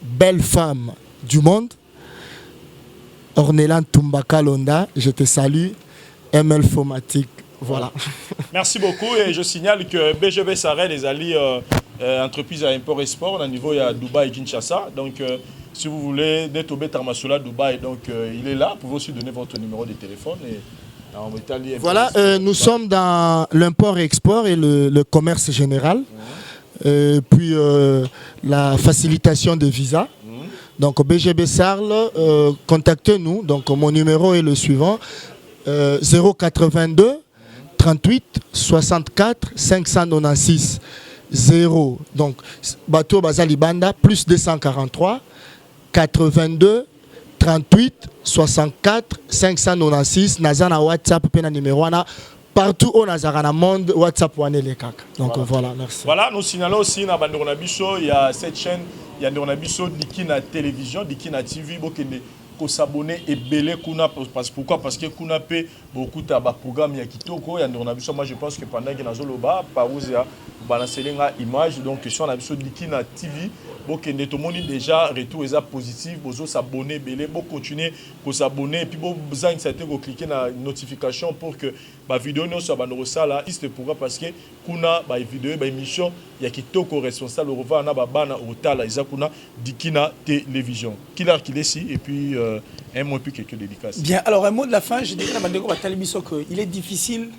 belle femme du monde, Ornelan Tumbaka Londa. Je te salue. ML Fomatic. Voilà.
Merci beaucoup et je signale que BGB Sarel les alliés entreprise à import et sport au niveau à Dubaï et Kinshasa. Donc si vous voulez d'être Tarmassoula Dubaï, donc il est là. Vous pouvez aussi donner votre numéro de téléphone. Et,
voilà, nous sommes dans l'import et export et le commerce général. Puis la facilitation de visa. Donc BGB Sarl, contactez-nous. Donc mon numéro est le suivant. 082 38 64 596 0. Donc bateau Bazali Banda plus 243 82 38 64 596 Nazana WhatsApp pena numéro na partout au Nazarana monde WhatsApp wane les kaka. Donc voilà, merci.
Voilà, nous signalons aussi dans Bandorona Bisso, il y a cette chaîne, il y a Bandorona Bisso Dikina télévision, Dikina TV, bokende ko s'abonner et belé kuna pourquoi parce que kuna pe beaucoup de programme ya kitoko ya Bandorona Bisso. Moi je pense que pendant que nazoloba pauza balancelinga image donc si on a Bisso Dikina TV bokende tout le monde déjà retour est positif, bozo s'abonner belé, bo continuer ko s'abonner et puis bo besoin c'était ko cliquer na notification pour que ba vidéo no soit bandoro sala c'est pourquoi parce que kuna ba vidéo ba émission ya kitoko responsable rova na ba bana otala izakuna Dikina télévision killer qu'il est ici et puis un mot et puis quelques dédicaces. Bien, alors un mot de la fin, je dirais à Bandeko Batalibiso qu'il est difficile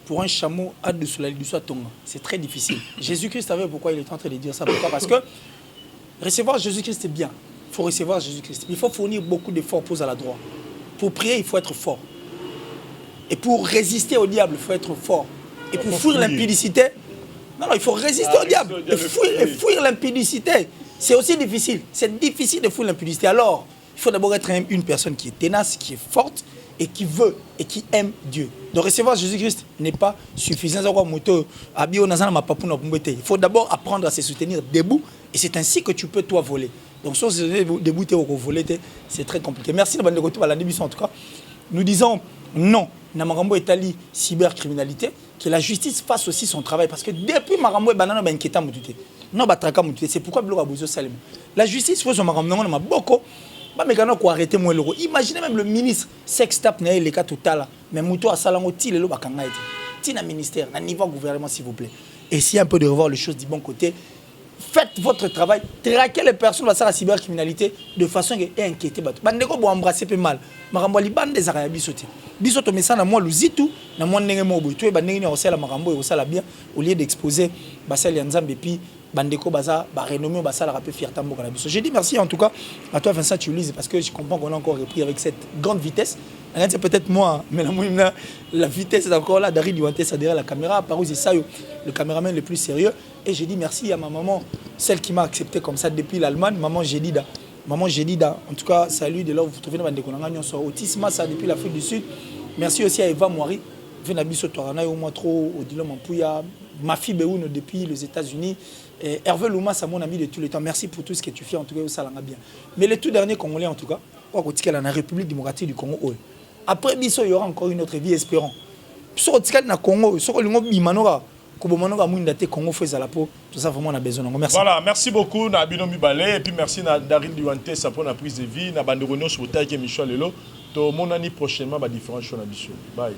pour un chameau à dessous la ligne Tonga. C'est très difficile. Jésus-Christ savait pourquoi il est en train de dire ça. Pourquoi? Parce que recevoir Jésus-Christ est bien. Il faut recevoir Jésus-Christ. Il faut fournir beaucoup d'efforts pour aller à la droite. Pour prier, il faut être fort. Et pour résister au diable, il faut être fort. Et pour fuir l'impudicité, non, il faut résister au diable. Et fuir l'impudicité, c'est aussi difficile. C'est difficile de fuir l'impudicité. Alors, il faut d'abord être une personne qui est ténace, qui est forte et qui veut et qui aime Dieu. Donc recevoir Jésus-Christ n'est pas suffisant. Il faut d'abord apprendre à se soutenir debout et c'est ainsi que tu peux toi voler. Donc si debout tu voler, c'est très compliqué. Merci de retour à la démission en tout cas. Nous disons non, Namarambo Etali cybercriminalité, que la justice fasse aussi son travail parce que depuis Marambo et Banana Banketa Moutute. Non, Batraka Moutute, c'est pourquoi Bloga Bozo Salem. La justice fait son Marambo, on a beaucoup. Arrêter moi l'euro. Imaginez même le ministre sextap n'a les cas total mais Mouto a salango ti le bakanga été. Tina ministère, na niveau gouvernement s'il vous plaît. Essayez un peu de revoir les choses du bon côté. Faites votre travail, traquez les personnes dans la cybercriminalité de façon à inquiéter bateau. Bandeko bo embrasser peu mal. Marambo li bande des arabes bisoté. Bisoto messana moi luzitu na moi ndenge mo boy. Toi bandenge ni osala marambo et osala bien au lieu d'exposer basali nzambe puis Bandeko Baza, renommé Bassa la rappel fierté Mboka na biso. J'ai dit merci en tout cas à toi Vincent Tulis parce que je comprends qu'on a encore repris avec cette grande vitesse. C'est peut-être moi, mais la vitesse est encore là. Dari Duante, ça derrière la caméra. Parouzi Sayo, le caméraman le plus sérieux. Et j'ai dit merci à ma maman, celle qui m'a accepté comme ça depuis l'Allemagne, maman Gédida. Maman Gédida, en tout cas, salut de là où vous trouvez dans Bandeko Nanga sur autisme, ça depuis l'Afrique du Sud. Merci aussi à Eva Moiri, Venabiso Torana, au moins trop, au Dilom Ampouya, ma fille Béoun depuis les États-Unis. Et Hervé Louma, c'est mon ami de tous les temps. Merci pour tout ce que tu fais, en tout cas, ça l'a bien. Mais le tout dernier Congolais, en tout cas, on va la République démocratique du Congo. Après, il y aura encore une autre vie, espérons. Si on a Congo, si on a Congo, tout ça, vraiment, on a besoin. Merci. Voilà, merci beaucoup, Nabino Mibale. Et puis, merci à Daryl Duante, ça pour la prise de vie. N'a pas de Michel Lelo. Tout le monde a prochainement différentes choses. Bye.